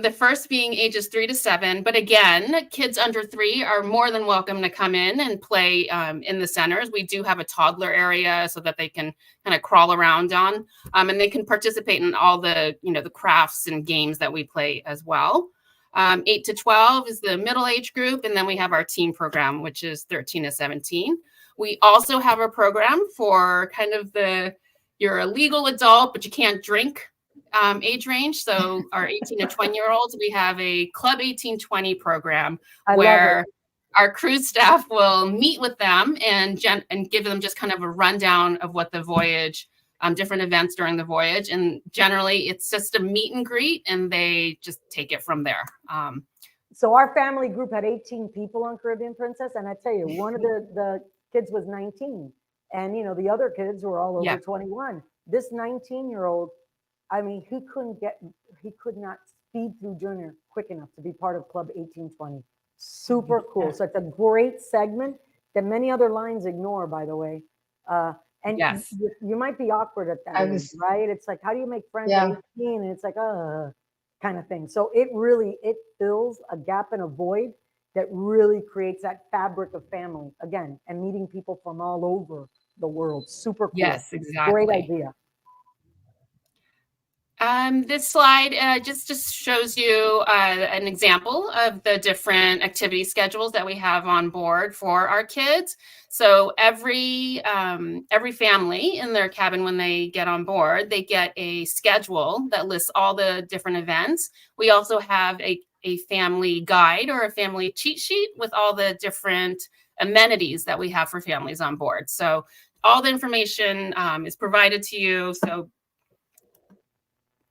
Speaker 3: The first being ages 3 to 7. But again, kids under 3 are more than welcome to come in and play in the centers. We do have a toddler area so that they can kind of crawl around on, and they can participate in all the, the crafts and games that we play as well. 8 to 12 is the middle age group. And then we have our teen program, which is 13 to 17. We also have a program for kind of you're a legal adult, but you can't drink age range. So our 18 to 20-year-olds, we have a Club 1820 program
Speaker 1: I love
Speaker 3: where our cruise staff will meet with them and give them just kind of a rundown of what the voyage, different events during the voyage. And generally it's just a meet and greet and they just take it from there.
Speaker 1: So our family group had 18 people on Caribbean Princess, and I tell you, one of the kids was 19, And, you know, the other kids were all over
Speaker 3: Yeah.
Speaker 1: 21. This 19-year-old, I mean, he could not speed through junior quick enough to be part of Club 1820. Super cool.
Speaker 2: Yeah.
Speaker 1: So it's a great segment that many other lines ignore, by the way. And
Speaker 3: Yes.
Speaker 1: you might be awkward at that
Speaker 2: I
Speaker 1: age,
Speaker 2: was,
Speaker 1: right? It's like, how do you make friends at
Speaker 2: yeah.
Speaker 1: 18? And it's like, kind of thing. So it fills a gap and a void that really creates that fabric of family again, and meeting people from all over the world. Super cool.
Speaker 3: Yes,
Speaker 1: Great
Speaker 3: exactly.
Speaker 1: idea.
Speaker 3: This slide just shows you an example of the different activity schedules that we have on board for our kids. So every family in their cabin, when they get on board, they get a schedule that lists all the different events. We also have a family guide or a family cheat sheet with all the different amenities that we have for families on board. So all the information is provided to you. So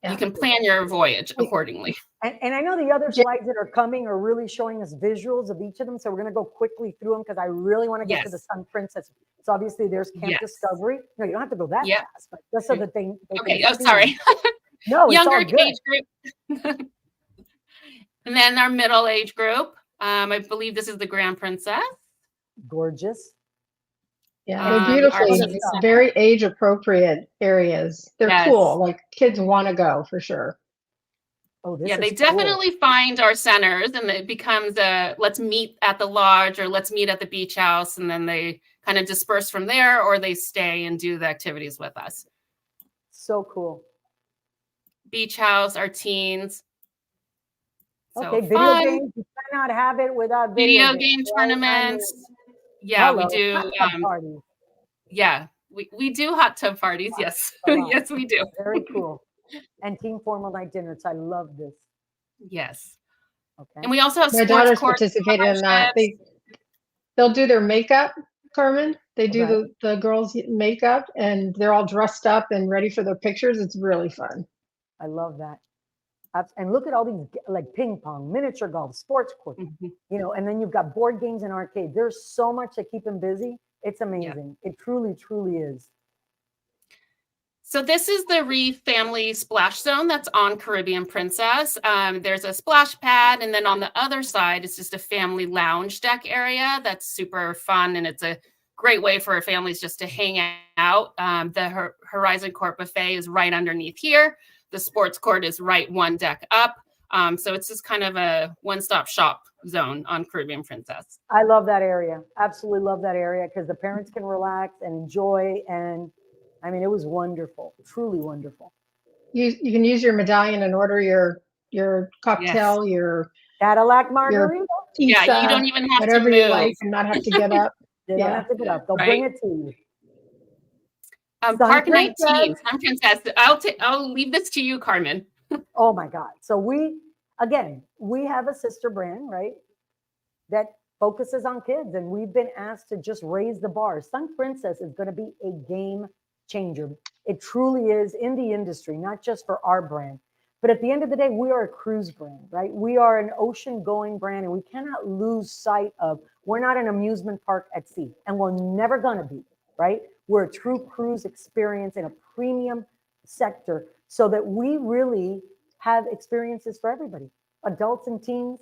Speaker 3: you can plan your voyage accordingly.
Speaker 1: And I know the other slides that are coming are really showing us visuals of each of them. So we're going to go quickly through them because I really want to get to the
Speaker 3: Yes.
Speaker 1: Sun Princess. So obviously there's Camp
Speaker 3: Yes.
Speaker 1: Discovery. No, you don't have to go that
Speaker 3: Yep.
Speaker 1: fast, but just so that they
Speaker 3: Okay.
Speaker 1: can
Speaker 3: Oh,
Speaker 1: see
Speaker 3: sorry.
Speaker 1: them. No, it's
Speaker 3: Younger
Speaker 1: all good.
Speaker 3: age group. And then our middle age group. I believe this is the Grand Princess.
Speaker 1: Gorgeous.
Speaker 2: Yeah, they're
Speaker 3: Our
Speaker 2: beautifully,
Speaker 3: visitor center.
Speaker 2: very age appropriate areas. They're
Speaker 3: Yes.
Speaker 2: cool. Like kids want to go for sure.
Speaker 1: Oh, this
Speaker 3: Yeah, they
Speaker 1: is cool.
Speaker 3: definitely find our centers, and it becomes a let's meet at the lodge or let's meet at the beach house, and then they kind of disperse from there, or they stay and do the activities with us.
Speaker 1: So cool.
Speaker 3: Beach house, our teens. So
Speaker 1: Okay, video
Speaker 3: fun.
Speaker 1: games. You cannot have it without
Speaker 3: Video
Speaker 1: games,
Speaker 3: game
Speaker 1: right? I mean,
Speaker 3: tournaments. Yeah, we
Speaker 1: hello,
Speaker 3: do.
Speaker 1: hot tub parties.
Speaker 3: Yeah, we do hot tub parties. Yes,
Speaker 1: A lot.
Speaker 3: yes, we do.
Speaker 1: Very cool. And team formal night dinners. I love this.
Speaker 3: Yes,
Speaker 1: Okay.
Speaker 3: and we also have
Speaker 2: My
Speaker 3: sports
Speaker 2: daughter's
Speaker 3: court
Speaker 2: participated in that.
Speaker 3: scholarships.
Speaker 2: They'll do their makeup, Carmen. They do
Speaker 1: Right.
Speaker 2: the girls' makeup and they're all dressed up and ready for their pictures. It's really fun.
Speaker 1: I love that. And look at all these like ping pong, miniature golf, sports court,
Speaker 3: Mhm.
Speaker 1: you know, and then you've got board games and arcade. There's so much to keep them busy. It's amazing. It truly, truly is.
Speaker 3: So this is the Reef Family Splash Zone that's on Caribbean Princess. There's a splash pad, and then on the other side, it's just a family lounge deck area that's super fun, and it's a great way for families just to hang out. The Horizon Court Buffet is right underneath here. The sports court is right one deck up. So it's just kind of a one-stop shop zone on Caribbean Princess.
Speaker 1: I love that area. Absolutely love that area because the parents can relax and enjoy. And I mean, it was wonderful, truly wonderful.
Speaker 2: You can use your medallion and order your cocktail, your
Speaker 1: Cadillac margarita.
Speaker 3: Yeah,
Speaker 2: pizza,
Speaker 3: you don't even have to
Speaker 2: whatever you
Speaker 3: move.
Speaker 2: like, and not have to get up.
Speaker 1: They don't
Speaker 2: Yeah.
Speaker 1: have to get up. They'll
Speaker 3: Right.
Speaker 1: bring it to you. Sun
Speaker 3: Park
Speaker 1: Princess.
Speaker 3: 19, Sun Princess. I'll leave this to you, Carmen.
Speaker 1: Oh my God. So we have a sister brand, right? That focuses on kids. And we've been asked to just raise the bar. Sun Princess is going to be a game changer. It truly is in the industry, not just for our brand. But at the end of the day, we are a cruise brand, right? We are an ocean going brand, and we cannot lose sight of we're not an amusement park at sea, and we're never going to be, right? We're a true cruise experience in a premium sector so that we really have experiences for everybody, adults and teens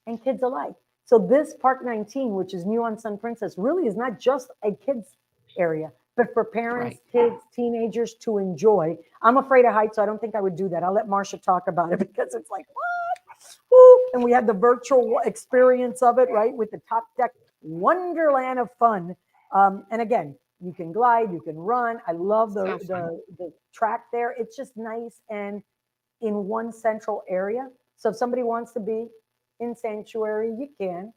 Speaker 1: and kids alike. So this Park 19, which is new on Sun Princess, really is not just a kids area, but for parents, kids, teenagers to enjoy. I'm afraid of heights, so I don't think I would do that. I'll let Marsha talk about it because it's like, what? Woo! And we had the virtual experience of it, right? With the top deck wonderland of fun. And again, you can glide, you can run. I love the track there. It's just nice and in one central area. So if somebody wants to be in sanctuary, you can.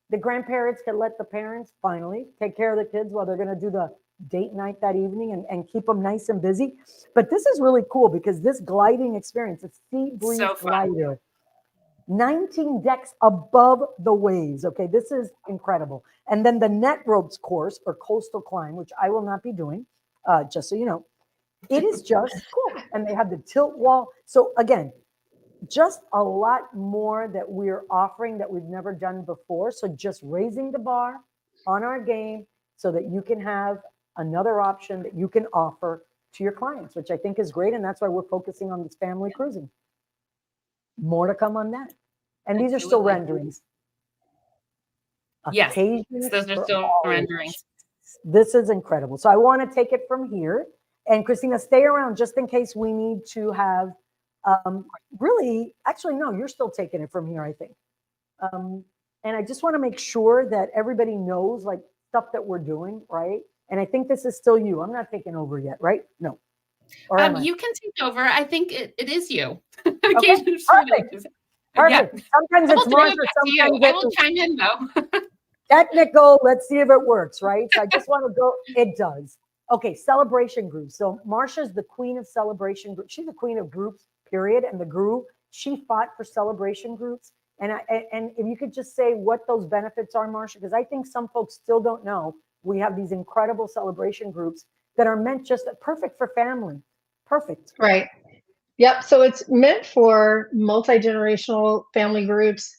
Speaker 1: The grandparents can let the parents finally take care of the kids while they're going to do the date night that evening and keep them nice and busy. But this is really cool because this gliding experience, it's Sea Breeze Glider, 19 decks above the waves. Okay, this is incredible. And then the net ropes course or coastal climb, which I will not be doing, just so you know, it is just cool. And they have the tilt wall. So again, just a lot more that we're offering that we've never done before. So just raising the bar on our game so that you can have another option that you can offer to your clients, which I think is great. And that's why we're focusing on this family cruising. More to come on that. And these are still
Speaker 3: Absolutely.
Speaker 1: renderings.
Speaker 3: Yes,
Speaker 1: Occasions
Speaker 3: those are
Speaker 1: for
Speaker 3: still
Speaker 1: all
Speaker 3: renderings.
Speaker 1: ages. This is incredible. So I want to take it from here. And Christina, stay around just in case we need to have really, actually, no, you're still taking it from here, I think. And I just want to make sure that everybody knows like stuff that we're doing, right? And I think this is still you. I'm not taking over yet, right? No. Or am I?
Speaker 3: You can take over. I think it is you.
Speaker 1: Okay, perfect. Perfect. Sometimes it's Marsha, sometimes
Speaker 3: I will
Speaker 1: it's
Speaker 3: chime in though.
Speaker 1: technical. Let's see if it works, right? So I just want to go, it does. Okay, celebration groups. So Marsha's the queen of celebration groups. She's the queen of groups, period. And the guru, she fought for celebration groups. And if you could just say what those benefits are, Marsha, because I think some folks still don't know. We have these incredible celebration groups that are meant just perfect for family. Perfect.
Speaker 2: Right. Yep. So it's meant for multi-generational family groups,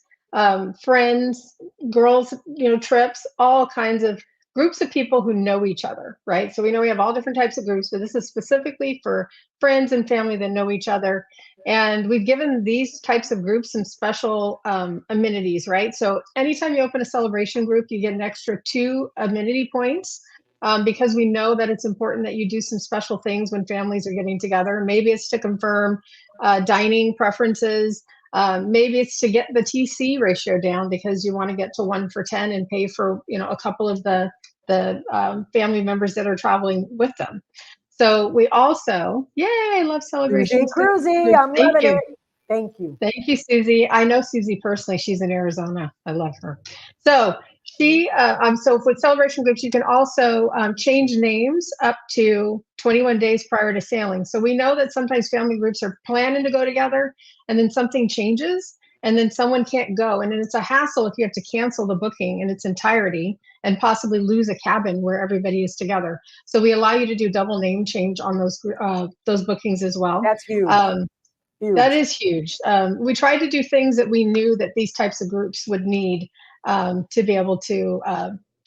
Speaker 2: friends, girls, trips, all kinds of groups of people who know each other, right? So we know we have all different types of groups, but this is specifically for friends and family that know each other. And we've given these types of groups some special amenities, right? So anytime you open a celebration group, you get an extra 2 amenity points. Because we know that it's important that you do some special things when families are getting together. Maybe it's to confirm dining preferences. Maybe it's to get the TC ratio down because you want to get to 1 for 10 and pay for a couple of the family members that are traveling with them. So we also, yay, I love celebrations.
Speaker 1: Cruisy, I'm loving it. Thank you.
Speaker 2: Thank you, Susie. I know Susie personally. She's in Arizona. I love her. So so with celebration groups, you can also change names up to 21 days prior to sailing. So we know that sometimes family groups are planning to go together and then something changes and then someone can't go. And then it's a hassle if you have to cancel the booking in its entirety and possibly lose a cabin where everybody is together. So we allow you to do double name change on those bookings as well.
Speaker 1: That's huge.
Speaker 2: Huge. That is huge. We tried to do things that we knew that these types of groups would need to be able to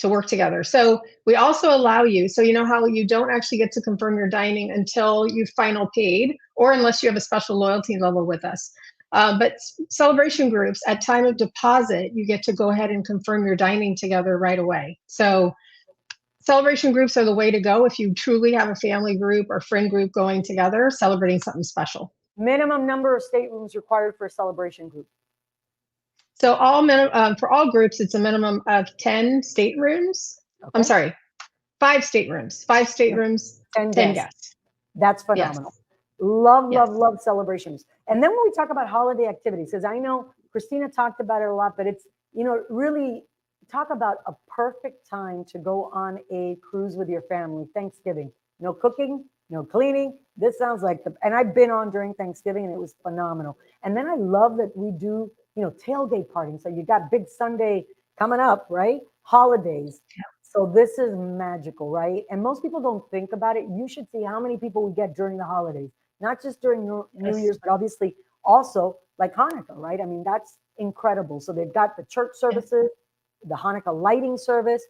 Speaker 2: work together. So we also allow you, so you know how you don't actually get to confirm your dining until you final paid, or unless you have a special loyalty level with us. But celebration groups, at time of deposit, you get to go ahead and confirm your dining together right away. So celebration groups are the way to go if you truly have a family group or friend group going together, celebrating something special.
Speaker 1: Minimum number of staterooms required for a celebration group.
Speaker 2: So for all groups, it's a minimum of 10 staterooms. Okay. I'm sorry, 5 staterooms. 5 staterooms, 10 guests.
Speaker 1: That's phenomenal. Yes. Love celebrations. And then when we talk about holiday activities, because I know Christina talked about it a lot, but it's, really talk about a perfect time to go on a cruise with your family. Thanksgiving, no cooking, no cleaning. This sounds like and I've been on during Thanksgiving and it was phenomenal. And then I love that we do, tailgate partying. So you got Big Sunday coming up, right? Holidays. Yeah. So this is magical, right? And most people don't think about it. You should see how many people we get during the holidays, not just during New Year's, but obviously also like Hanukkah, right? I mean, that's incredible. So they've got the church services, the Hanukkah lighting service,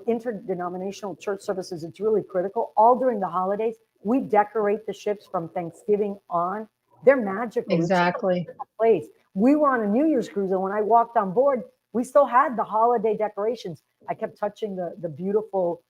Speaker 1: interdenominational church services. It's really critical. All during the holidays, we decorate the ships from Thanksgiving on. They're magical.
Speaker 2: Exactly.
Speaker 1: Place. We were on a New Year's cruise, and when I walked on board, we still had the holiday decorations. I kept touching the beautiful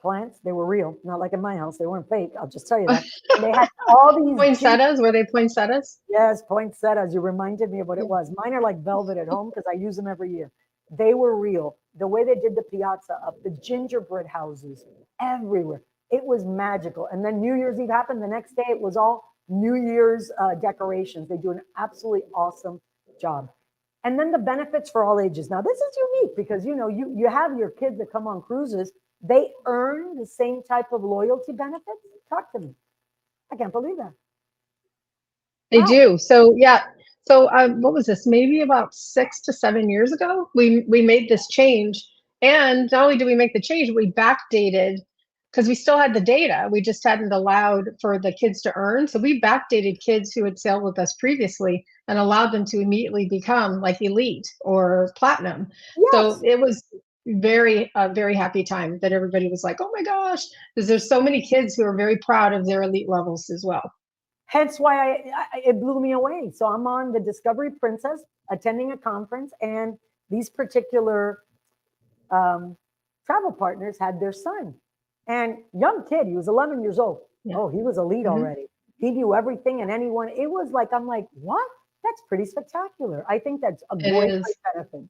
Speaker 1: plants. They were real, not like in my house. They weren't fake. I'll just tell you that. And they had all these
Speaker 2: poinsettias. Were they poinsettias?
Speaker 1: Yes, poinsettias. You reminded me of what it was. Mine are like velvet at home because I use them every year. They were real. The way they did the piazza up, the gingerbread houses everywhere. It was magical. And then New Year's Eve happened. The next day, it was all New Year's decorations. They do an absolutely awesome job. And then the benefits for all ages. Now, this is unique because, you have your kids that come on cruises. They earn the same type of loyalty benefits. Talk to me. I can't believe that.
Speaker 2: They do. So, yeah. So what was this? Maybe about 6 to 7 years ago, we made this change. And not only did we make the change, we backdated because we still had the data. We just hadn't allowed for the kids to earn. So we backdated kids who had sailed with us previously and allowed them to immediately become like elite or platinum. Yes. So it was, very happy time that everybody was like, oh my gosh, because there's so many kids who are very proud of their elite levels as well.
Speaker 1: Hence why it blew me away. So I'm on the Discovery Princess attending a conference, and these particular travel partners had their son, and young kid, he was 11 years old.
Speaker 2: Yeah.
Speaker 1: Oh, he was elite already. He knew everything and anyone. It was like, I'm like, what? That's pretty spectacular. I think that's a great benefit.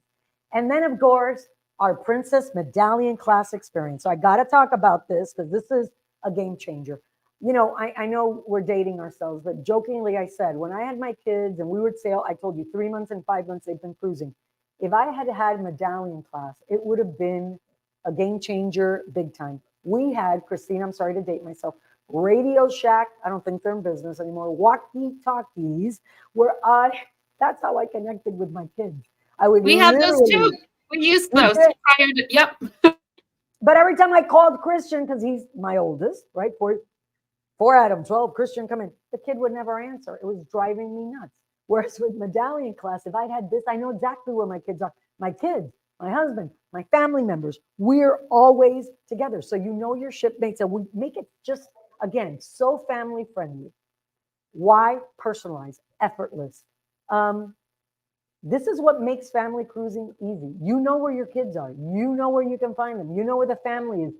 Speaker 1: And then, of course, our Princess Medallion class experience. So I got to talk about this because this is a game changer. You know, I know we're dating ourselves, but jokingly, I said, when I had my kids and we would sail, I told you 3 months and 5 months they've been cruising. If I had had Medallion class, it would have been a game changer big time. We had, Christine, I'm sorry to date myself, Radio Shack, I don't think they're in business anymore, walkie-talkies, where that's how I connected with my kids.
Speaker 3: We had those too. We used those prior to, yep.
Speaker 1: But every time I called Christian, because he's my oldest, right? Four Adam, 12, Christian, come in. The kid would never answer. It was driving me nuts. Whereas with Medallion class, if I'd had this, I know exactly where my kids are. My kids, my husband, my family members, we're always together. So you know your shipmates, and we make it just, again, so family friendly. Why? Personalized, effortless. This is what makes family cruising easy. You know where your kids are. You know where you can find them. You know where the family is.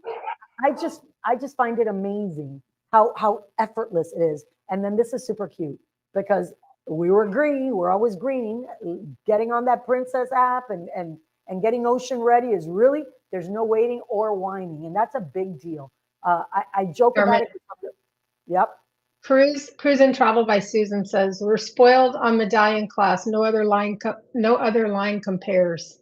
Speaker 1: I just find it amazing how effortless it is. And then this is super cute because we're always green. Getting on that Princess app and getting ocean ready is really, there's no waiting or whining. And that's a big deal. I joke about it. Yep.
Speaker 2: Cruise and Travel by Susan says, we're spoiled on Medallion class. No other line compares.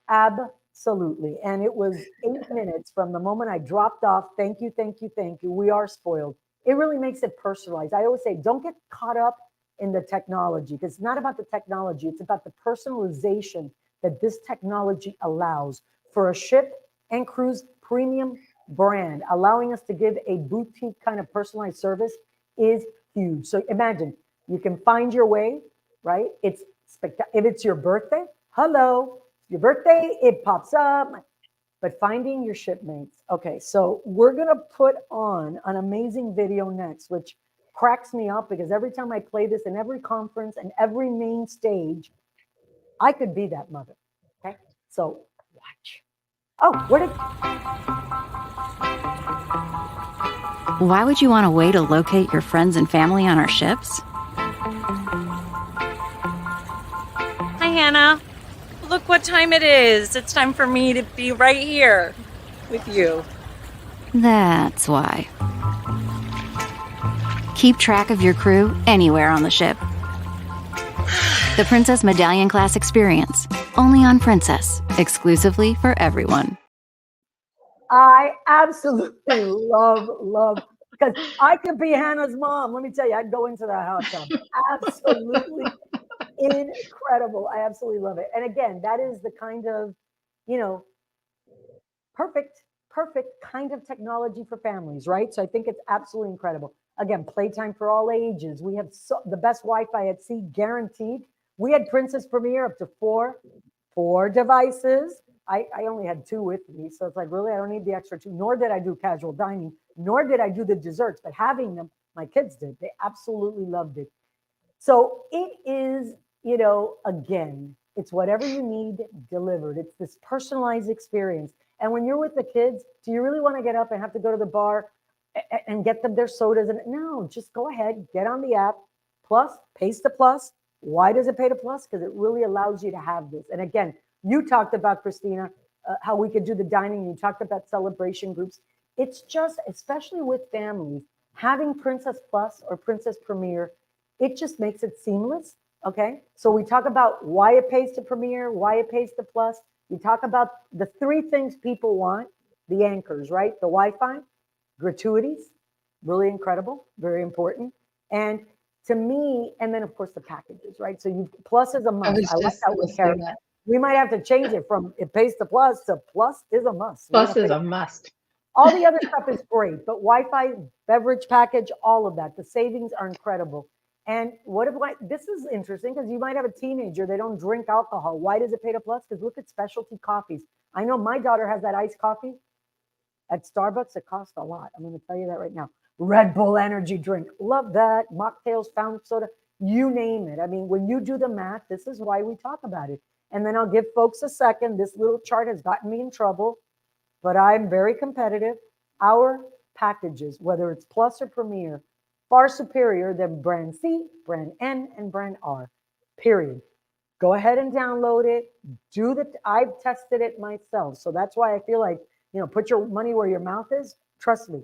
Speaker 1: Absolutely. And it was 8 minutes from the moment I dropped off. Thank you, thank you, thank you. We are spoiled. It really makes it personalized. I always say, don't get caught up in the technology, because it's not about the technology. It's about the personalization that this technology allows for a ship and cruise premium brand, allowing us to give a boutique kind of personalized service is huge. So imagine you can find your way, right? It's if it's your birthday, hello, your birthday, it pops up, but finding your shipmates. Okay, so we're gonna put on an amazing video next, which cracks me up because every time I play this in every conference and every main stage, I could be that mother. Okay, so watch. Oh,
Speaker 4: why would you want a way to locate your friends and family on our ships?
Speaker 5: Hi, Hannah. Look what time it is. It's time for me to be right here with you.
Speaker 4: That's why. Keep track of your crew anywhere on the ship. The Princess Medallion class experience. Only on Princess. Exclusively for everyone.
Speaker 1: I absolutely love, because I could be Hannah's mom. Let me tell you, I'd go into the hot tub. Absolutely incredible. I absolutely love it. And again, that is the kind of, perfect kind of technology for families, right? So I think it's absolutely incredible. Again, playtime for all ages. We have the best Wi-Fi at sea guaranteed. We had Princess Premier up to four devices. I only had 2 with me. So it's like, really, I don't need the extra 2, nor did I do casual dining, nor did I do the desserts, but having them, my kids did. They absolutely loved it. So it is, again, it's whatever you need delivered. It's this personalized experience. And when you're with the kids, do you really want to get up and have to go to the bar and get them their sodas? And no, just go ahead, get on the app, Plus, pays to Plus. Why does it pay to Plus? Because it really allows you to have this. And again, you talked about, Christina, how we could do the dining. You talked about celebration groups. It's just, especially with families, having Princess Plus or Princess Premier, it just makes it seamless. Okay. So we talk about why it pays to Premier, why it pays to Plus. We talk about the 3 things people want, the anchors, right? The Wi-Fi, gratuities, really incredible, very important. And to me, and then of course the packages, right? So Plus is a must. I like that with Karen. We might have to change it from it pays to Plus to Plus is a must.
Speaker 2: Plus is a must.
Speaker 1: All the other stuff is great, but Wi-Fi, beverage package, all of that. The savings are incredible. And this is interesting because you might have a teenager, they don't drink alcohol. Why does it pay to Plus? Because look at specialty coffees. I know my daughter has that iced coffee at Starbucks. It costs a lot. I'm going to tell you that right now. Red Bull energy drink. Love that. Mocktails, fountain soda, you name it. I mean, when you do the math, this is why we talk about it. And then I'll give folks a second. This little chart has gotten me in trouble, but I'm very competitive. Our packages, whether it's Plus or Premier, far superior than brand C, brand N, and brand R, period. Go ahead and download it. I've tested it myself. So that's why I feel like, put your money where your mouth is. Trust me.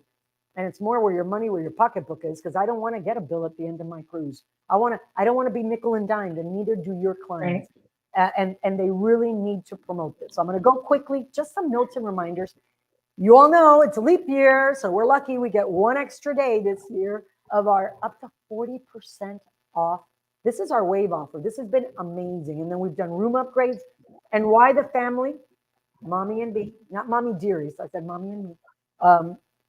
Speaker 1: And it's more where your pocketbook is, because I don't want to get a bill at the end of my cruise. I don't want to be nickel and dimed, and neither do your clients. Right. And they really need to promote this. So I'm going to go quickly, just some notes and reminders. You all know it's a leap year, so we're lucky we get one extra day this year of our up to 40% off. This is our wave offer. This has been amazing. And then we've done room upgrades. And why the family? Mommy and me, not mommy dearies. I said mommy and me.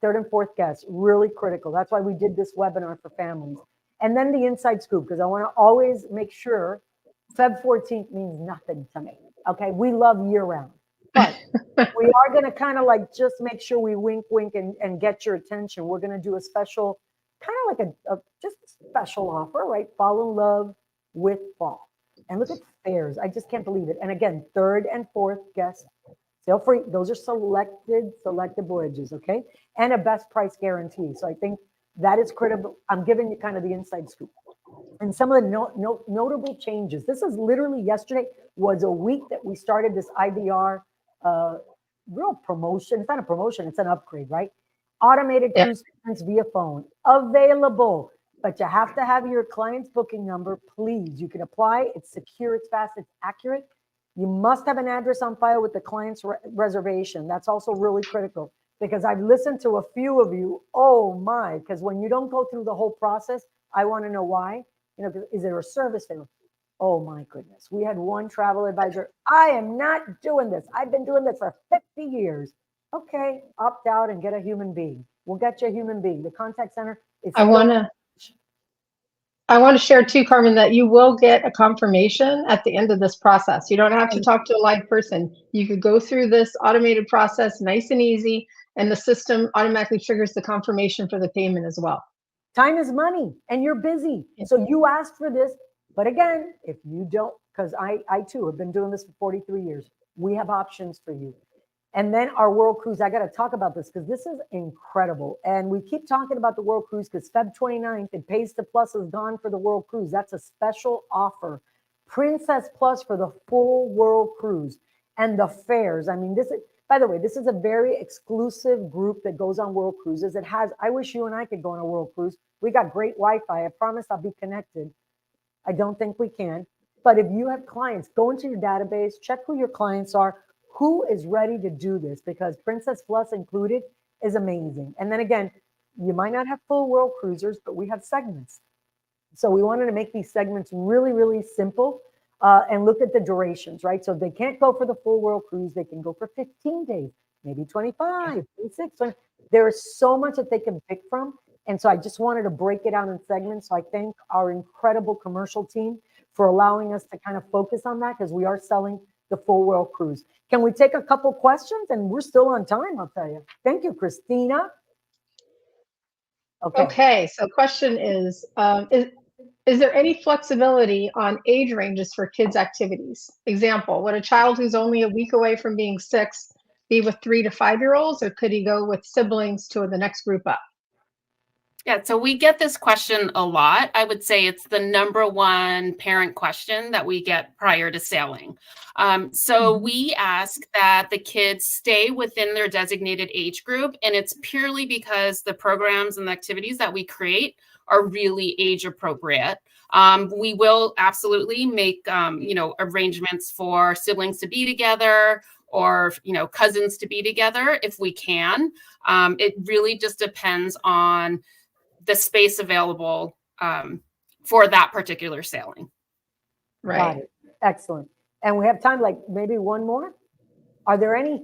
Speaker 1: Third and fourth guests, really critical. That's why we did this webinar for families. And then the inside scoop, because I want to always make sure Feb 14th means nothing to me. Okay, we love year round. But we are going to kind of like just make sure we wink and get your attention. We're going to do a special, kind of like just a special offer, right? Fall in love with fall. And look at fares. I just can't believe it. And again, third and fourth guests, sale free. Those are selected voyages, okay? And a best price guarantee. So I think that is critical. I'm giving you kind of the inside scoop. And some of the notable changes. This is literally yesterday was a week that we started this IVR real promotion. It's not a promotion, it's an upgrade, right? Automated cruise payments via phone available, but you have to have your client's booking number, please. You can apply. It's secure, it's fast, it's accurate. You must have an address on file with the client's reservation. That's also really critical, because I've listened to a few of you. Oh my, because when you don't go through the whole process, I want to know why. Is there a service failure? Oh my goodness. We had one travel advisor. I am not doing this. I've been doing this for 50 years. Okay, opt out and get a human being. We'll get you a human being. The contact center is.
Speaker 2: I want to share too, Carmen, that you will get a confirmation at the end of this process. You don't have to talk to a live person. You could go through this automated process, nice and easy, and the system automatically triggers the confirmation for the payment as well.
Speaker 1: Time is money, and you're busy. So you asked for this. But again, if you don't, because I too have been doing this for 43 years, we have options for you. And then our World Cruise, I got to talk about this because this is incredible. And we keep talking about the World Cruise because Feb 29th, it pays to Plus is gone for the World Cruise. That's a special offer. Princess Plus for the full World Cruise and the fares. I mean, this is, by the way, this is a very exclusive group that goes on World Cruises. It has, I wish you and I could go on a World Cruise. We got great Wi-Fi. I promise I'll be connected. I don't think we can. But if you have clients, go into your database, check who your clients are, who is ready to do this, because Princess Plus included is amazing. And then again, you might not have full world cruisers, but we have segments. So we wanted to make these segments really, really simple and look at the durations, right? So they can't go for the full world cruise. They can go for 15 days, maybe 25, 26. 20. There is so much that they can pick from. And so I just wanted to break it out in segments. So I thank our incredible commercial team for allowing us to kind of focus on that, because we are selling the full world cruise. Can we take a couple questions? And we're still on time, I'll tell you. Thank you, Christina.
Speaker 2: Okay, so question is there any flexibility on age ranges for kids' activities? Example, would a child who's only a week away from being 6 be with 3 to 5-year-olds, or could he go with siblings to the next group up?
Speaker 3: Yeah, so we get this question a lot. I would say it's the number one parent question that we get prior to sailing. So we ask that the kids stay within their designated age group, and it's purely because the programs and the activities that we create are really age appropriate. We will absolutely make arrangements for siblings to be together, or cousins to be together if we can. It really just depends on the space available for that particular sailing.
Speaker 2: Right.
Speaker 1: Got it. Excellent. And we have time, like maybe one more. Are there any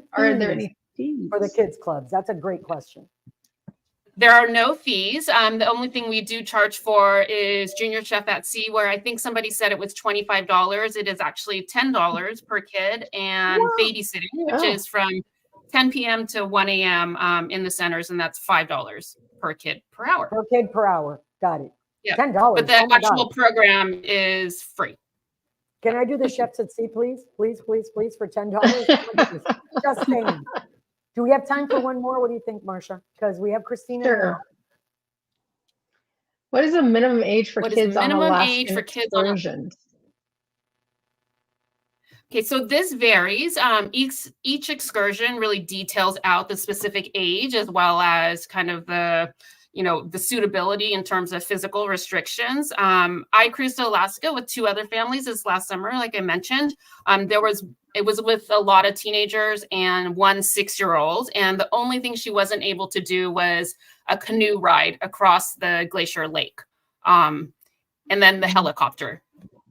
Speaker 1: themes for the kids clubs? That's a great question.
Speaker 3: There are no fees. The only thing we do charge for is Junior Chef at Sea, where I think somebody said it was $25. It is actually $10 per kid, and
Speaker 1: Wow.
Speaker 3: babysitting, which
Speaker 2: Oh.
Speaker 3: is from 10 p.m. to 1 a.m. In the centers, and that's $5 per kid per hour.
Speaker 1: Per kid per hour. Got it.
Speaker 3: Yeah.
Speaker 1: $10.
Speaker 3: But the
Speaker 1: Oh my
Speaker 3: actual
Speaker 1: God.
Speaker 3: program is free.
Speaker 1: Can I do the Chefs at Sea, please? Please, please, please, for $10? Just saying. Do we have time for one more? What do you think, Marcia? Because we have Christina.
Speaker 2: Sure. What is the minimum age for
Speaker 3: What is the
Speaker 2: kids on
Speaker 3: minimum
Speaker 2: Alaskan
Speaker 3: age for kids on
Speaker 2: excursions?
Speaker 3: Okay, so this varies. Each excursion really details out the specific age as well as kind of the suitability in terms of physical restrictions. I cruised to Alaska with 2 other families this last summer, like I mentioned. It was with a lot of teenagers and 1 6-year-old, and the only thing she wasn't able to do was a canoe ride across the Glacier Lake, and then the helicopter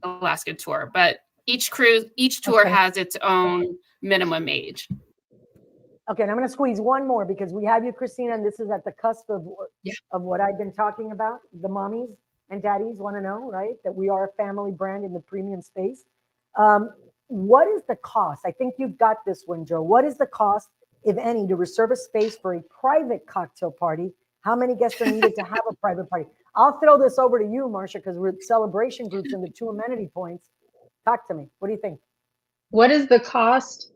Speaker 3: Alaska tour. But each tour
Speaker 1: Okay.
Speaker 3: has its own minimum age.
Speaker 1: Okay, and I'm going to squeeze one more because we have you, Christina, and this is at the cusp of what I've been talking about. The mommies and daddies want to know, right, that we are a family brand in the premium space. What is the cost? I think you've got this one, Joe. What is the cost, if any, to reserve a space for a private cocktail party? How many guests are needed to have a private party? I'll throw this over to you, Marcia, because we're celebration groups and the 2 amenity points. Talk to me. What do you think?
Speaker 2: What is the cost?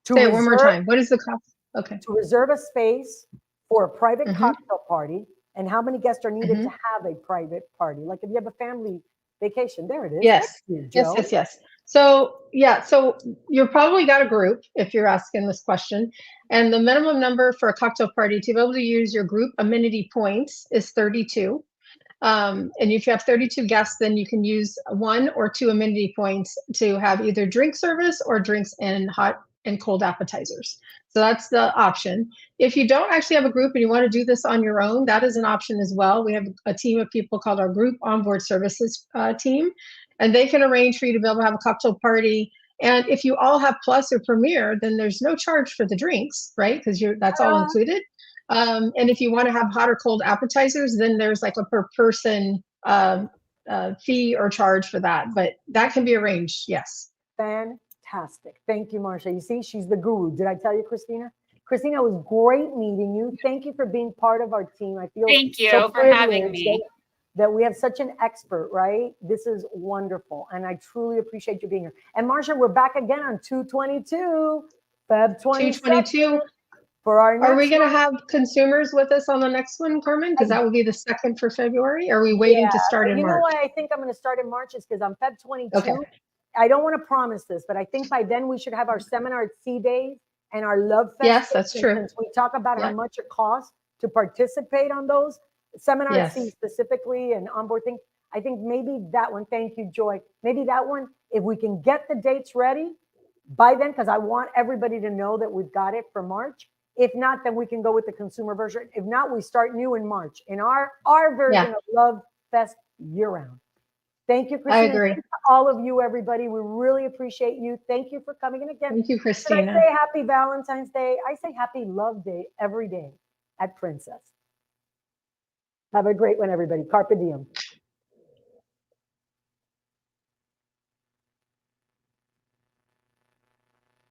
Speaker 1: To
Speaker 2: Say it one more
Speaker 1: reserve-
Speaker 2: time. What is the cost? Okay.
Speaker 1: To reserve a space for a private
Speaker 2: Mhm.
Speaker 1: cocktail party, and how many guests are needed
Speaker 2: Mhm.
Speaker 1: to have a private party? Like if you have a family vacation, there it is.
Speaker 2: Yes.
Speaker 1: Thank you,
Speaker 2: Yes,
Speaker 1: Joe.
Speaker 2: yes, yes. So you probably got a group if you're asking this question. And the minimum number for a cocktail party to be able to use your group amenity points is 32. And if you have 32 guests, then you can use 1 or 2 amenity points to have either drink service or drinks and hot and cold appetizers. So that's the option. If you don't actually have a group and you want to do this on your own, that is an option as well. We have a team of people called our group onboard services team, and they can arrange for you to be able to have a cocktail party. And if you all have Plus or Premier, then there's no charge for the drinks, right? Because that's all included. And if you want to have hot or cold appetizers, then there's like a per person fee or charge for that. But that can be arranged, yes.
Speaker 1: Fantastic. Thank you, Marcia. You see, she's the guru. Did I tell you, Christina? Christina, it was great meeting you. Thank you for being part of our team. I feel
Speaker 3: Thank you
Speaker 1: so
Speaker 3: for having
Speaker 1: privileged
Speaker 3: me.
Speaker 1: that we have such an expert, right? This is wonderful. And I truly appreciate you being here. And Marcia, we're back again on 2/22, Feb 22.
Speaker 2: 2/22.
Speaker 1: For our
Speaker 2: Are we
Speaker 1: next
Speaker 2: going to
Speaker 1: one.
Speaker 2: have consumers with us on the next one, Carmen? Because that will be the 2nd for February. Are we waiting to start
Speaker 1: but
Speaker 2: in
Speaker 1: you know
Speaker 2: March?
Speaker 1: why I think I'm going to start in March is because on Feb 22,
Speaker 2: Okay.
Speaker 1: I don't want to promise this, but I think by then we should have our seminar at Sea Days and our Love Fest.
Speaker 2: Yes, that's
Speaker 1: And
Speaker 2: true.
Speaker 1: Since we talk about how
Speaker 2: Yeah.
Speaker 1: much it costs to participate on those seminars at
Speaker 2: Yes.
Speaker 1: Sea specifically and onboard things, I think maybe that one, thank you, Joy. Maybe that one, if we can get the dates ready by then, because I want everybody to know that we've got it for March. If not, then we can go with the consumer version. If not, we start new in March in our version of Love Fest year round. Thank you, Christina.
Speaker 2: I agree.
Speaker 1: Thank all of you, everybody. We really appreciate you. Thank you for coming in again.
Speaker 2: Thank you,
Speaker 1: Should I
Speaker 2: Christina.
Speaker 1: say happy Valentine's Day? I say happy Love Day every day at Princess. Have a great one, everybody. Carpe diem.